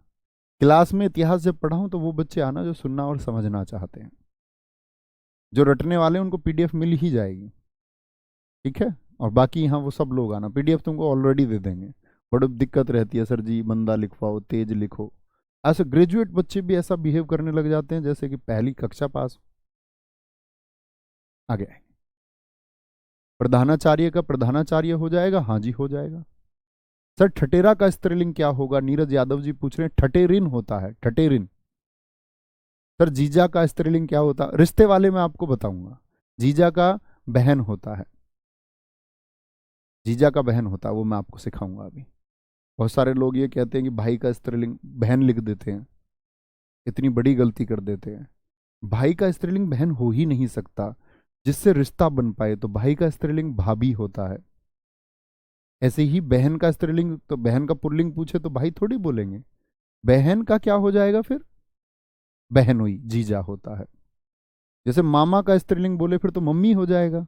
क्लास में इतिहास जब पढ़ाऊं तो वो बच्चे आना जो सुनना और समझना चाहते हैं। जो रटने वाले हैं उनको पीडीएफ मिल ही जाएगी, ठीक है। और बाकी यहाँ वो सब लोग आना, पीडीएफ तुमको ऑलरेडी दे देंगे। बड़ी दिक्कत रहती है सर जी, मंदा लिखवाओ, तेज लिखो। ऐसे ग्रेजुएट बच्चे भी ऐसा बिहेव करने लग जाते हैं जैसे कि पहली कक्षा पास। आगे प्रधानाचार्य का प्रधानाचार्य हो जाएगा? हाँ जी, हो जाएगा। सर ठटेरा का स्त्रीलिंग क्या होगा? नीरज यादव जी पूछ रहे हैं। ठटेरिन होता है, ठटेरिन। सर जीजा का स्त्रीलिंग क्या होता? रिश्ते वाले मैं आपको बताऊंगा। जीजा का बहन होता है, जीजा का बहन होता है, वो मैं आपको सिखाऊंगा अभी। बहुत सारे लोग ये कहते हैं कि भाई का स्त्रीलिंग बहन लिख देते हैं, इतनी बड़ी गलती कर देते हैं। भाई का स्त्रीलिंग बहन हो ही नहीं सकता, जिससे रिश्ता बन पाए। तो भाई का स्त्रीलिंग भाभी होता है। ऐसे ही बहन का स्त्रीलिंग, तो बहन का पुल्लिंग पूछे तो भाई थोड़ी बोलेंगे, बहन का क्या हो जाएगा फिर? बहन हुई, जीजा होता है। जैसे मामा का स्त्रीलिंग बोले फिर तो मम्मी हो जाएगा,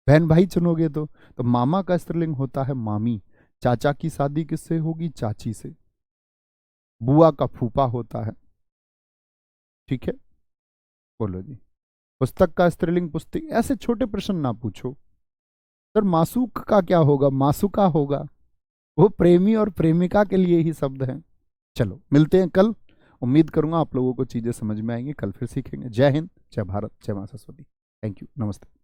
बहन भाई चुनोगे तो मामा का स्त्रीलिंग होता है मामी। चाचा की शादी किससे होगी? चाची से। बुआ का फूफा होता है। ठीक है, बोलो जी। पुस्तक का स्त्रीलिंग पुस्तिक। ऐसे छोटे प्रश्न ना पूछो। सर मासूक का क्या होगा? मासुका होगा, वो प्रेमी और प्रेमिका के लिए ही शब्द है। चलो मिलते हैं कल। उम्मीद करूंगा आप लोगों को चीजें समझ में आएंगी। कल फिर सीखेंगे। जय हिंद, जय भारत, जय मां सरस्वती। थैंक यू, नमस्ते।